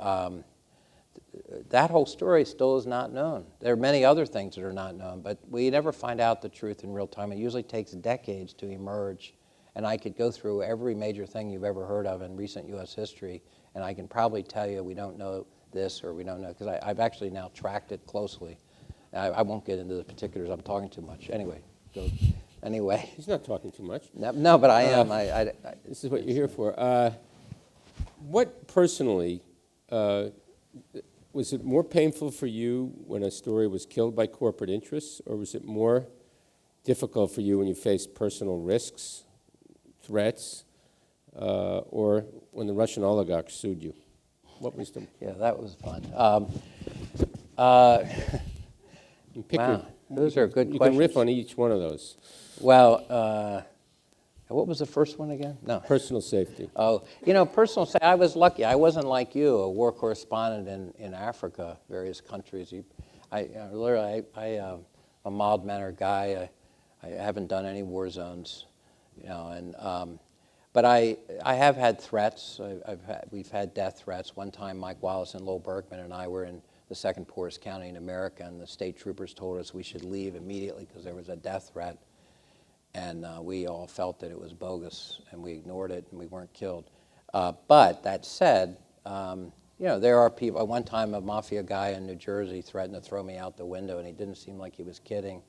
that whole story still is not known. There are many other things that are not known, but we never find out the truth in real time. It usually takes decades to emerge, and I could go through every major thing you've ever heard of in recent U.S. history, and I can probably tell you we don't know this or we don't know, because I've actually now tracked it closely. I won't get into the particulars. I'm talking too much. Anyway. He's not talking too much. No, but I am. This is what you're here for. What personally, was it more painful for you when a story was killed by corporate interests, or was it more difficult for you when you faced personal risks, threats, or when the Russian oligarchs sued you? What was the... Yeah, that was fun. Wow, those are good questions. You can riff on each one of those. Well, what was the first one again? No. Personal safety. Oh, personal safety. I was lucky. I wasn't like you, a war correspondent in Africa, various countries. I'm a mild-mannered guy. I haven't done any war zones, but I have had threats. We've had death threats. One time, Mike Wallace and Lowell Berkman and I were in the second poorest county in America, and the state troopers told us we should leave immediately because there was a death threat. And we all felt that it was bogus, and we ignored it, and we weren't killed. But that said, there are people. At one time, a mafia guy in New Jersey threatened to throw me out the window, and he didn't seem like he was kidding.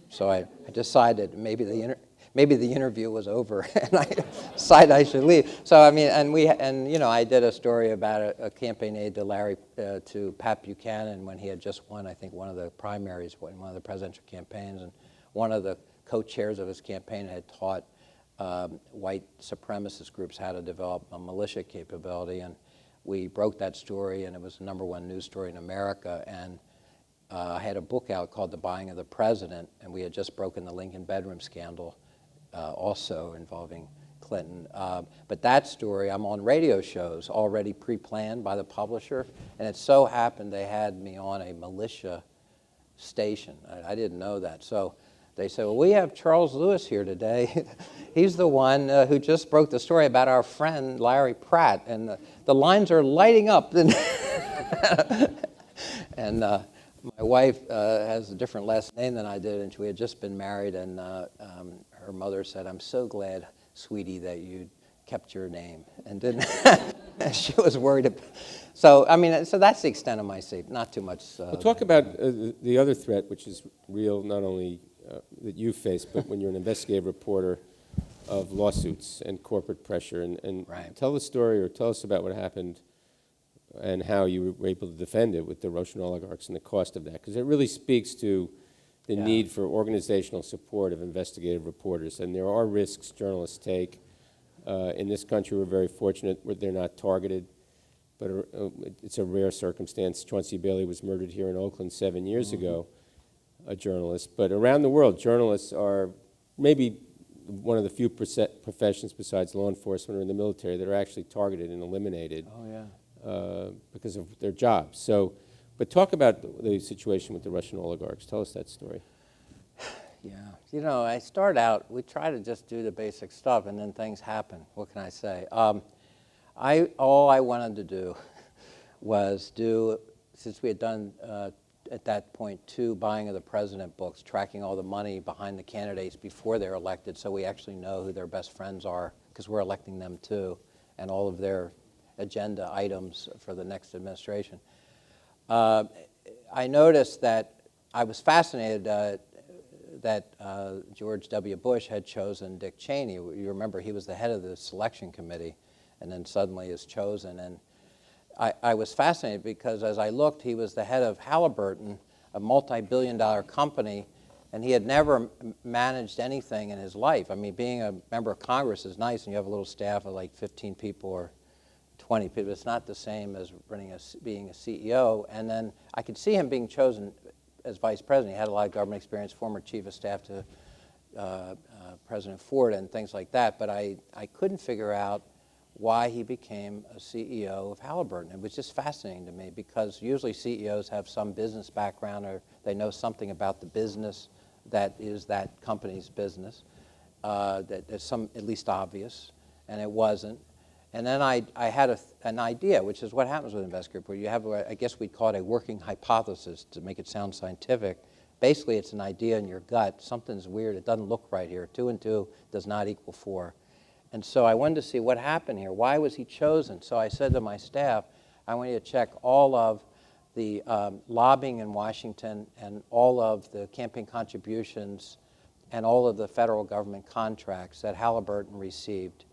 So I decided maybe the interview was over, and I decided I should leave. So I mean, I did a story about a campaign aide to Pat Buchanan when he had just won, I think, one of the primaries, one of the presidential campaigns, and one of the co-chairs of his campaign had taught white supremacist groups how to develop a militia capability, and we broke that story, and it was the #1 news story in America. And I had a book out called The Buying of the President, and we had just broken the Lincoln bedroom scandal, also involving Clinton. But that story, I'm on radio shows already pre-planned by the publisher, and it so happened they had me on a militia station. I didn't know that. So they said, well, we have Charles Lewis here today. He's the one who just broke the story about our friend Larry Pratt, and the lines are lighting up. And my wife has a different last name than I did, and we had just been married, and her mother said, I'm so glad, sweetie, that you kept your name and didn't. She was worried. So, I mean, so that's the extent of my safety, not too much. Well, talk about the other threat, which is real, not only that you face, but when you're an investigative reporter, of lawsuits and corporate pressure. And Right. tell the story, or tell us about what happened and how you were able to defend it with the Russian oligarchs and the cost of that, because it really speaks to the Yeah. need for organizational support of investigative reporters. And there are risks journalists take. In this country, we're very fortunate where they're not targeted, but it's a rare circumstance. Chauncey Bailey was murdered here in Oakland 7 years ago, a journalist. But around the world, journalists are maybe one of the few professions besides law enforcement or in the military that are actually targeted and eliminated. Oh, yeah. Because of their jobs. So, but talk about the situation with the Russian oligarchs. Tell us that story. Yeah. You know, I start out, we try to just do the basic stuff, and then things happen. What can I say? All I wanted to do was since we had done, at that point, 2 Buying of the President books, tracking all the money behind the candidates before they're elected, so we actually know who their best friends are, because we're electing them too, and all of their agenda items for the next administration. I noticed that I was fascinated that George W. Bush had chosen Dick Cheney. You remember he was the head of the selection committee, and then suddenly is chosen. And I was fascinated because as I looked, he was the head of Halliburton, a multi-billion-dollar company, and he had never managed anything in his life. I mean, being a member of Congress is nice, and you have a little staff of like 15 people or 20 people. It's not the same as being a CEO. And then I could see him being chosen as vice president. He had a lot of government experience, former chief of staff to President Ford and things like that. But I couldn't figure out why he became a CEO of Halliburton. It was just fascinating to me because usually CEOs have some business background or they know something about the business that is that company's business, that is some at least obvious, and it wasn't. And then I had an idea, which is what happens with investigative reporting. You have, I guess we'd call it a working hypothesis to make it sound scientific. Basically, it's an idea in your gut. Something's weird. It doesn't look right here. 2 and 2 does not equal 4. And so I wanted to see what happened here. Why was he chosen? So I said to my staff, I want you to check all of the lobbying in Washington and all of the campaign contributions and all of the federal government contracts that Halliburton received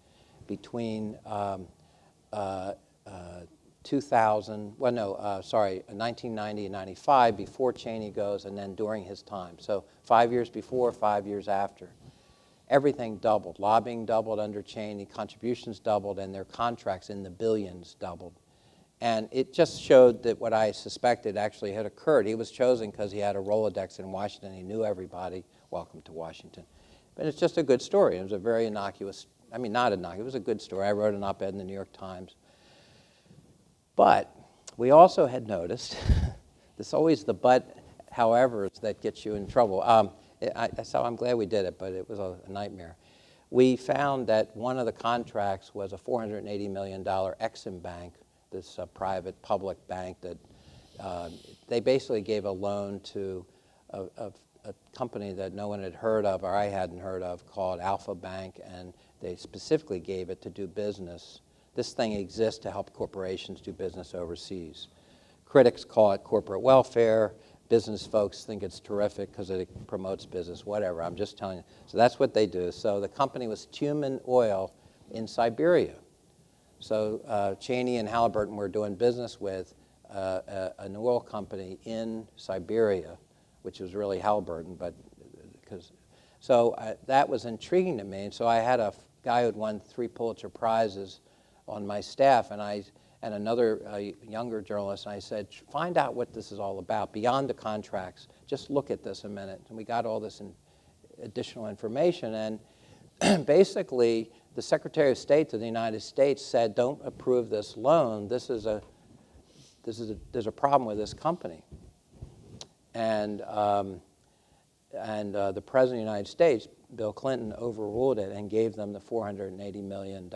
between 1990 and 95, before Cheney goes, and then during his time. So 5 years before, 5 years after. Everything doubled. Lobbying doubled under Cheney, contributions doubled, and their contracts in the billions doubled. And it just showed that what I suspected actually had occurred. He was chosen because he had a Rolodex in Washington. He knew everybody. Welcome to Washington. But it's just a good story. It was a very innocuous, I mean, not innocuous, it was a good story. I wrote an op-ed in the New York Times. But we also had noticed, there's always the but, however, that gets you in trouble. So I'm glad we did it, but it was a nightmare. We found that one of the contracts was a $480 million Exim Bank, this private public bank that they basically gave a loan to a company that no one had heard of, or I hadn't heard of, called Alpha Bank, and they specifically gave it to do business. This thing exists to help corporations do business overseas. Critics call it corporate welfare. business folks think it's terrific because it promotes business, whatever. I'm just telling you. So that's what they do. So the company was Tumen Oil in Siberia. So Cheney and Halliburton were doing business with an oil company in Siberia, which was really Halliburton, but that was intriguing to me. And so I had a guy who had won 3 Pulitzer Prizes on my staff, and another younger journalist, and I said, find out what this is all about, beyond the contracts. Just look at this a minute. And we got all this additional information, and basically the Secretary of State of the United States said, don't approve this loan. There's a problem with this company. And the President of the United States, Bill Clinton, overruled it and gave them the $480 million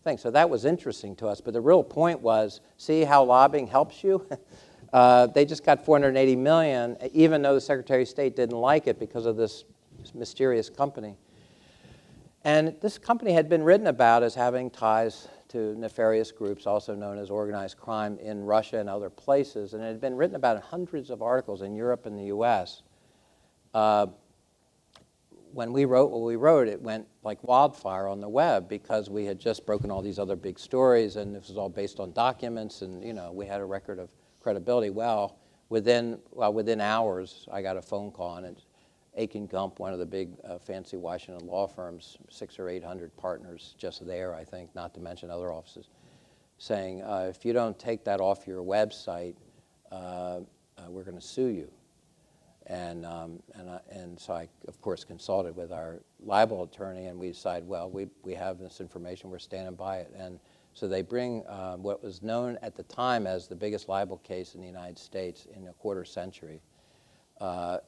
thing. So that was interesting to us. But the real point was, see how lobbying helps you? They just got $480 million, even though the Secretary of State didn't like it because of this mysterious company. And this company had been written about as having ties to nefarious groups, also known as organized crime, in Russia and other places. And it had been written about in hundreds of articles in Europe and the US. When we wrote what we wrote, it went like wildfire on the web because we had just broken all these other big stories, and this was all based on documents, and we had a record of credibility. Well, within hours, I got a phone call, and Aiken Gump, one of the big fancy Washington law firms, 600 or 800 partners just there, I think, not to mention other offices, saying, if you don't take that off your website, we're going to sue you. And so I, of course, consulted with our libel attorney, and we decided, well, we have this information, we're standing by it. And so they bring what was known at the time as the biggest libel case in the United States in a quarter century.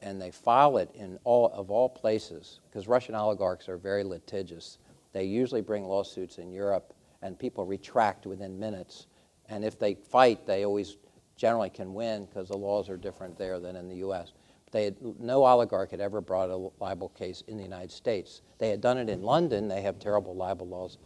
And they file it in all places, because Russian oligarchs are very litigious. They usually bring lawsuits in Europe, and people retract within minutes. And if they fight, they always generally can win, because the laws are different there than in the US. No oligarch had ever brought a libel case in the United States. They had done it in London. They have terrible libel laws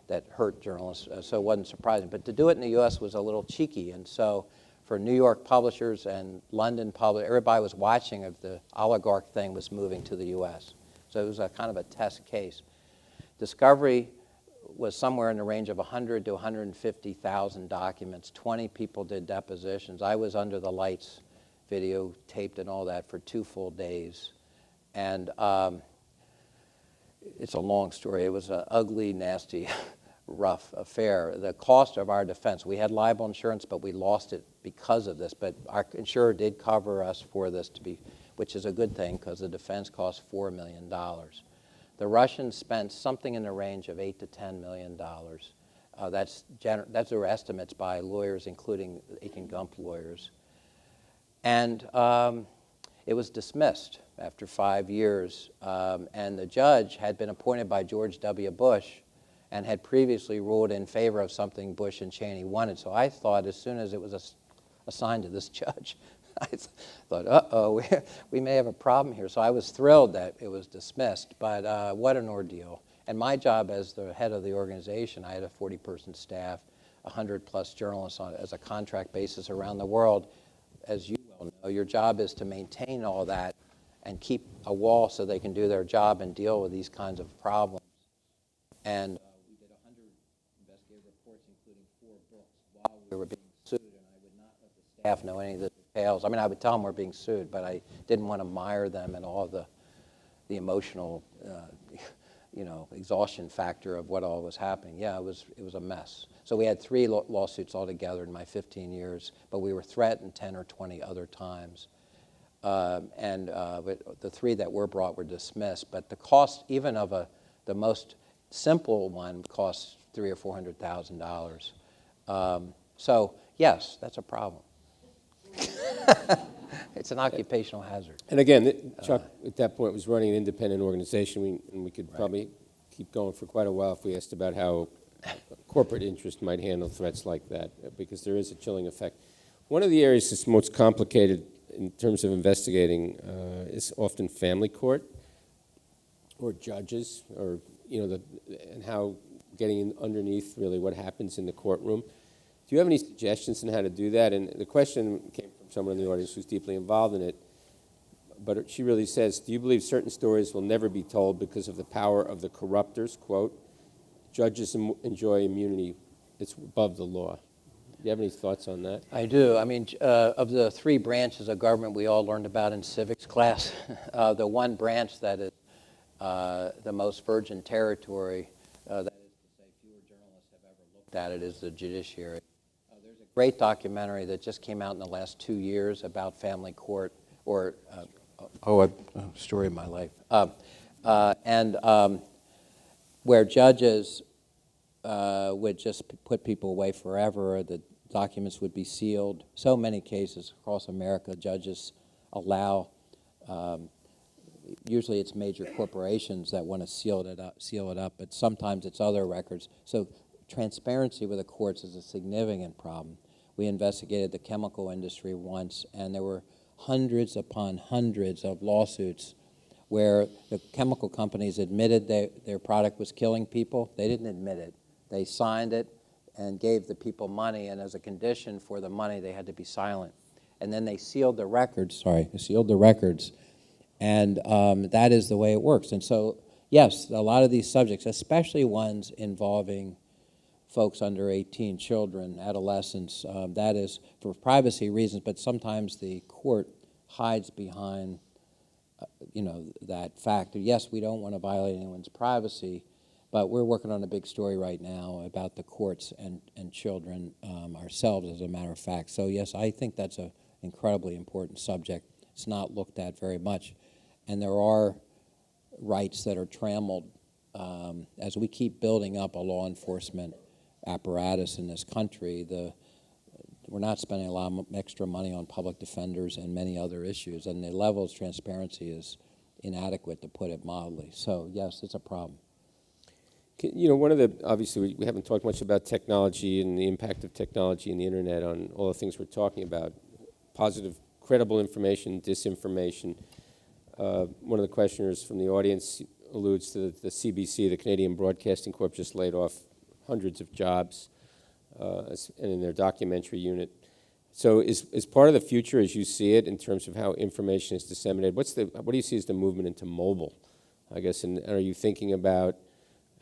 that hurt journalists, so it wasn't surprising. But to do it in the US was a little cheeky, and so for New York publishers and London publishers, everybody was watching if the oligarch thing was moving to the US. So it was a kind of a test case. Discovery was somewhere in the range of 100 to 150,000 documents. 20 people did depositions. I was under the lights, videotaped and all that for 2 full days. And it's a long story. It was an ugly, nasty, rough affair. The cost of our defense, we had libel insurance, but we lost it because of this. But our insurer did cover us for this, which is a good thing, because the defense cost $4 million. The Russians spent something in the range of $8 to $10 million. That's their estimates by lawyers, including Aiken Gump lawyers. And it was dismissed after 5 years. And the judge had been appointed by George W. Bush and had previously ruled in favor of something Bush and Cheney wanted. So I thought, as soon as it was assigned to this judge, I thought, uh-oh, we may have a problem here. So I was thrilled that it was dismissed, but what an ordeal. And my job as the head of the organization, I had a 40-person staff, 100-plus journalists as a contract basis around the world. As you well know, your job is to maintain all that and keep a wall so they can do their job and deal with these kinds of problems. And we did 100 investigative reports, including 4 books, while we were being sued, and I would not let the staff know any of the details. I mean, I would tell them we're being sued, but I didn't want to mire them in all the emotional, exhaustion factor of what all was happening. Yeah, it was a mess. So we had 3 lawsuits altogether in my 15 years, but we were threatened 10 or 20 other times. But the 3 that were brought were dismissed. But the cost, even of the most simple one, costs $300,000 or $400,000. So yes, that's a problem. It's an occupational hazard. And again, Chuck, at that point, was running an independent organization, and we could probably keep going for quite a while if we asked about how corporate interest might handle threats like that, because there is a chilling effect. One of the areas that's most complicated in terms of investigating is often family court or judges, or and how getting underneath really what happens in the courtroom. Do you have any suggestions on how to do that? And the question came from someone in the audience who's deeply involved in it. But she really says, do you believe certain stories will never be told because of the power of the corruptors? Quote, judges enjoy immunity. It's above the law. Do you have any thoughts on that? I do. I mean, of the three branches of government we all learned about in civics class, the one branch that is the most virgin territory, that is to say fewer journalists have ever looked at it, is the judiciary. There's a great documentary that just came out in the last 2 years about family court, or, story of my life. Where judges would just put people away forever, the documents would be sealed. So many cases across America, judges allow, usually it's major corporations that want to seal it up, but sometimes it's other records. So transparency with the courts is a significant problem. We investigated the chemical industry once, and there were hundreds upon hundreds of lawsuits where the chemical companies admitted their product was killing people. They didn't admit it. They signed it and gave the people money, and as a condition for the money, they had to be silent. And then they sealed the records, and that is the way it works. And so, yes, a lot of these subjects, especially ones involving folks under 18, children, adolescents, that is for privacy reasons, but sometimes the court hides behind that fact. Yes, we don't want to violate anyone's privacy, but we're working on a big story right now about the courts and children ourselves, as a matter of fact. So yes, I think that's an incredibly important subject. It's not looked at very much. And there are rights that are trammeled as we keep building up a law enforcement apparatus in this country. We're not spending a lot of extra money on public defenders and many other issues, and the level of transparency is inadequate, to put it mildly. So yes, it's a problem. One of the, obviously, we haven't talked much about technology and the impact of technology and the internet on all the things we're talking about. Positive, credible information, disinformation. One of the questioners from the audience alludes to the CBC, the Canadian Broadcasting Corp, just laid off hundreds of jobs and in their documentary unit. So is part of the future, as you see it, in terms of how information is disseminated, what do you see as the movement into mobile, I guess, and are you thinking about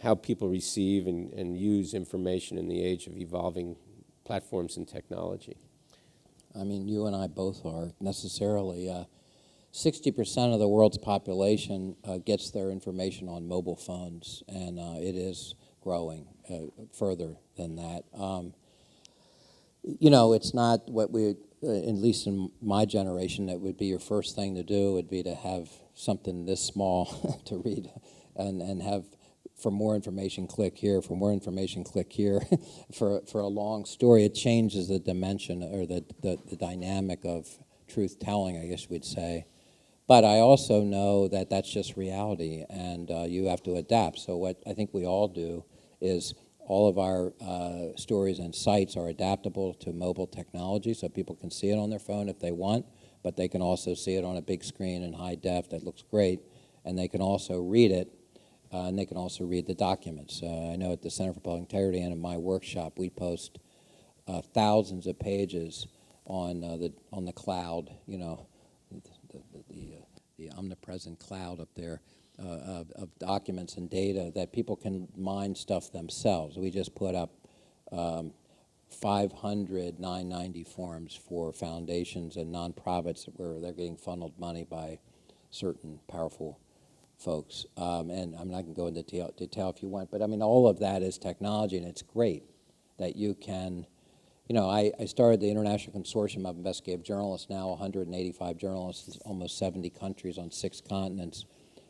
how people receive and use information in the age of evolving platforms and technology? I mean, you and I both are necessarily. 60% of the world's population gets their information on mobile phones, and it is growing further than that. It's not what we, at least in my generation, that would be your first thing to do would be to have something this small to read and have, for more information, click here, for more information, click here. for a long story, it changes the dimension or the dynamic of truth-telling, I guess we'd say. But I also know that that's just reality, and you have to adapt. So what I think we all do is all of our stories and sites are adaptable to mobile technology, so people can see it on their phone if they want, but they can also see it on a big screen in high def that looks great, and they can also read it, and they can also read the documents. I know at the Center for Public Integrity and in my workshop, we post thousands of pages on the cloud, the omnipresent cloud up there of documents and data that people can mine stuff themselves. We just put up 500 990 forms for foundations and nonprofits where they're getting funneled money by certain powerful folks. And I'm not going to go into detail if you want, but I mean, all of that is technology, and it's great that you can. I started the International Consortium of Investigative Journalists, now 185 journalists, almost 70 countries on 6 continents.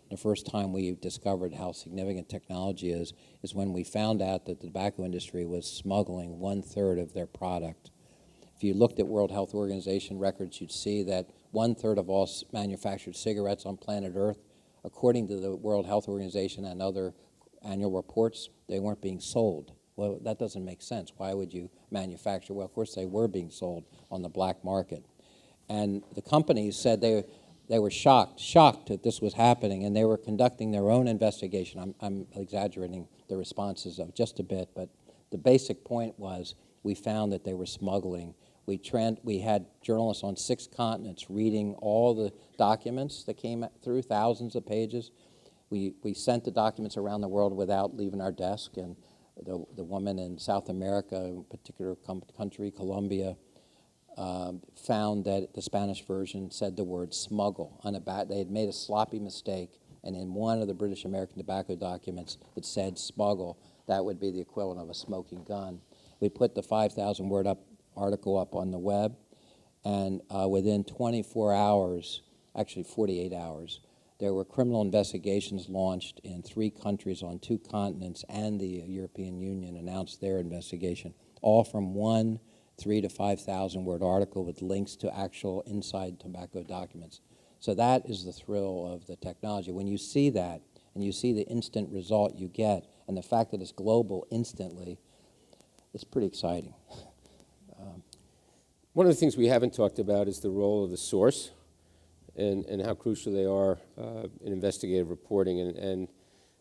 The first time we discovered how significant technology is when we found out that the tobacco industry was smuggling 1/3 of their product. If you looked at World Health Organization records, you'd see that 1/3 of all manufactured cigarettes on planet Earth, according to the World Health Organization and other annual reports, they weren't being sold. Well, that doesn't make sense. Why would you manufacture? Well, of course, they were being sold on the black market. And the companies said they were shocked that this was happening, and they were conducting their own investigation. I'm exaggerating the responses of just a bit, but the basic point was we found that they were smuggling. We had journalists on 6 continents reading all the documents that came through, thousands of pages. We sent the documents around the world without leaving our desk, and the woman in South America, in a particular country, Colombia, found that the Spanish version said the word smuggle on the back. They had made a sloppy mistake, and in one of the British American tobacco documents, it said smuggle. That would be the equivalent of a smoking gun. We put the 5,000-word article up on the web, and within 24 hours, actually 48 hours, there were criminal investigations launched in 3 countries on 2 continents, and the European Union announced their investigation, all from one 3,000 to 5,000 word article with links to actual inside tobacco documents. So that is the thrill of the technology. When you see that, and you see the instant result you get, and the fact that it's global instantly, it's pretty exciting. One of the things we haven't talked about is the role of the source and how crucial they are in investigative reporting. And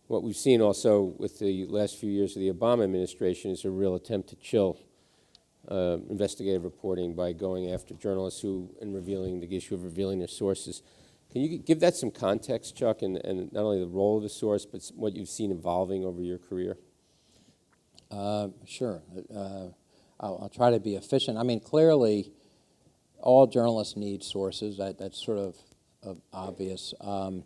what we've seen also with the last few years of the Obama administration is a real attempt to chill investigative reporting by going after journalists who, and revealing the issue of revealing their sources. Can you give that some context, Chuck, and not only the role of the source, but what you've seen evolving over your career? Sure. I'll try to be efficient. I mean, clearly, all journalists need sources. That's sort of obvious. And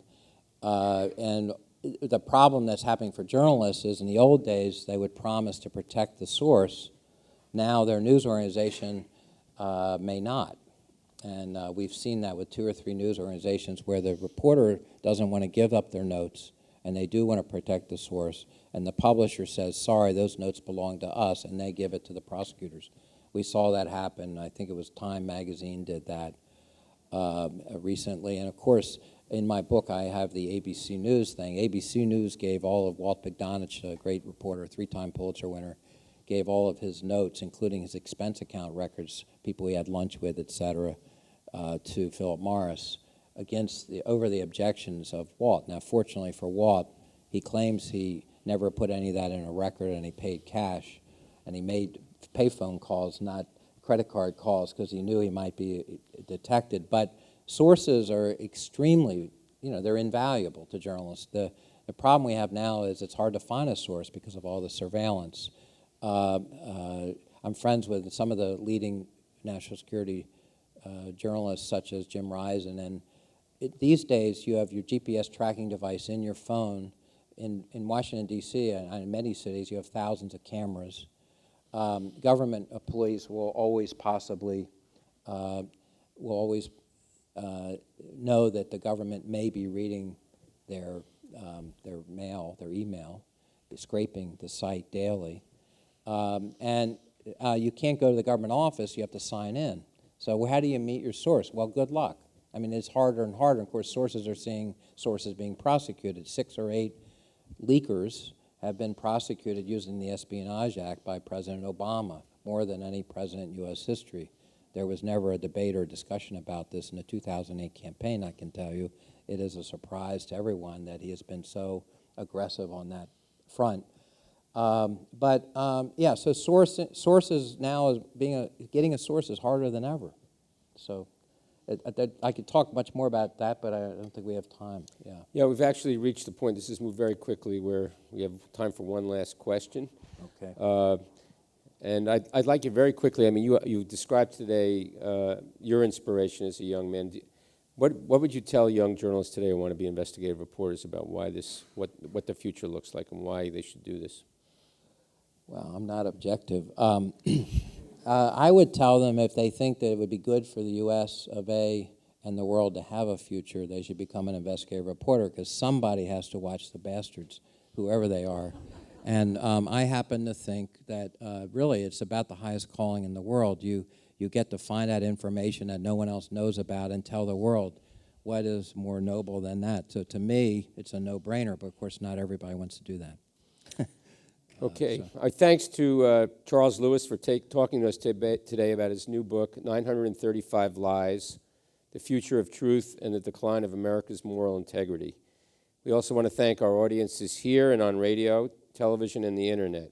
the problem that's happening for journalists is in the old days, they would promise to protect the source. Now their news organization may not. And we've seen that with 2 or 3 news organizations where the reporter doesn't want to give up their notes, and they do want to protect the source. And the publisher says, sorry, those notes belong to us, and they give it to the prosecutors. We saw that happen. I think it was Time Magazine did that recently. And of course, in my book, I have the ABC News thing. ABC News gave all of Walt Bogdanich, a great reporter, 3-time Pulitzer winner, gave all of his notes, including his expense account records, people he had lunch with, et cetera, to Philip Morris over the objections of Walt. Now, fortunately for Walt, he claims he never put any of that in a record, and he paid cash, and he made payphone calls, not credit card calls, because he knew he might be detected. But sources are extremely, they're invaluable to journalists. The problem we have now is it's hard to find a source because of all the surveillance. I'm friends with some of the leading national security journalists, such as Jim Risen, and these days you have your GPS tracking device in your phone. In Washington, D.C., and in many cities, you have thousands of cameras. Government employees will always know that the government may be reading their mail, their email, scraping the site daily. And you can't go to the government office, you have to sign in. So how do you meet your source? Well, good luck. I mean, it's harder and harder. Of course, sources are seeing sources being prosecuted. 6 or 8 leakers have been prosecuted using the Espionage Act by President Obama, more than any president in U.S. history. There was never a debate or discussion about this in the 2008 campaign, I can tell you. It is a surprise to everyone that he has been so aggressive on that front. Yeah, so sources now, getting a source is harder than ever. So I could talk much more about that, but I don't think we have time. Yeah. Yeah, we've actually reached the point, this has moved very quickly, where we have time for one last question. Okay. And I'd like you very quickly, I mean, you described today your inspiration as a young man. What would you tell young journalists today who want to be investigative reporters about why what the future looks like and why they should do this? Well, I'm not objective. I would tell them if they think that it would be good for the U.S. of A. and the world to have a future, they should become an investigative reporter, because somebody has to watch the bastards, whoever they are. And I happen to think that really it's about the highest calling in the world. You get to find out information that no one else knows about and tell the world. What is more noble than that? So to me, it's a no-brainer, but of course not everybody wants to do that. Okay. Our thanks to Charles Lewis for talking to us today about his new book, 935 Lies, The Future of Truth and the Decline of America's Moral Integrity. We also want to thank our audiences here and on radio, television, and the internet.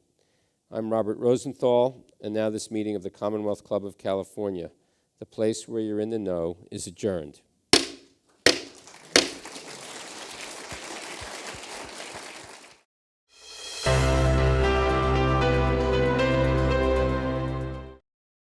I'm Robert Rosenthal, and now this meeting of the Commonwealth Club of California, the place where you're in the know, is adjourned.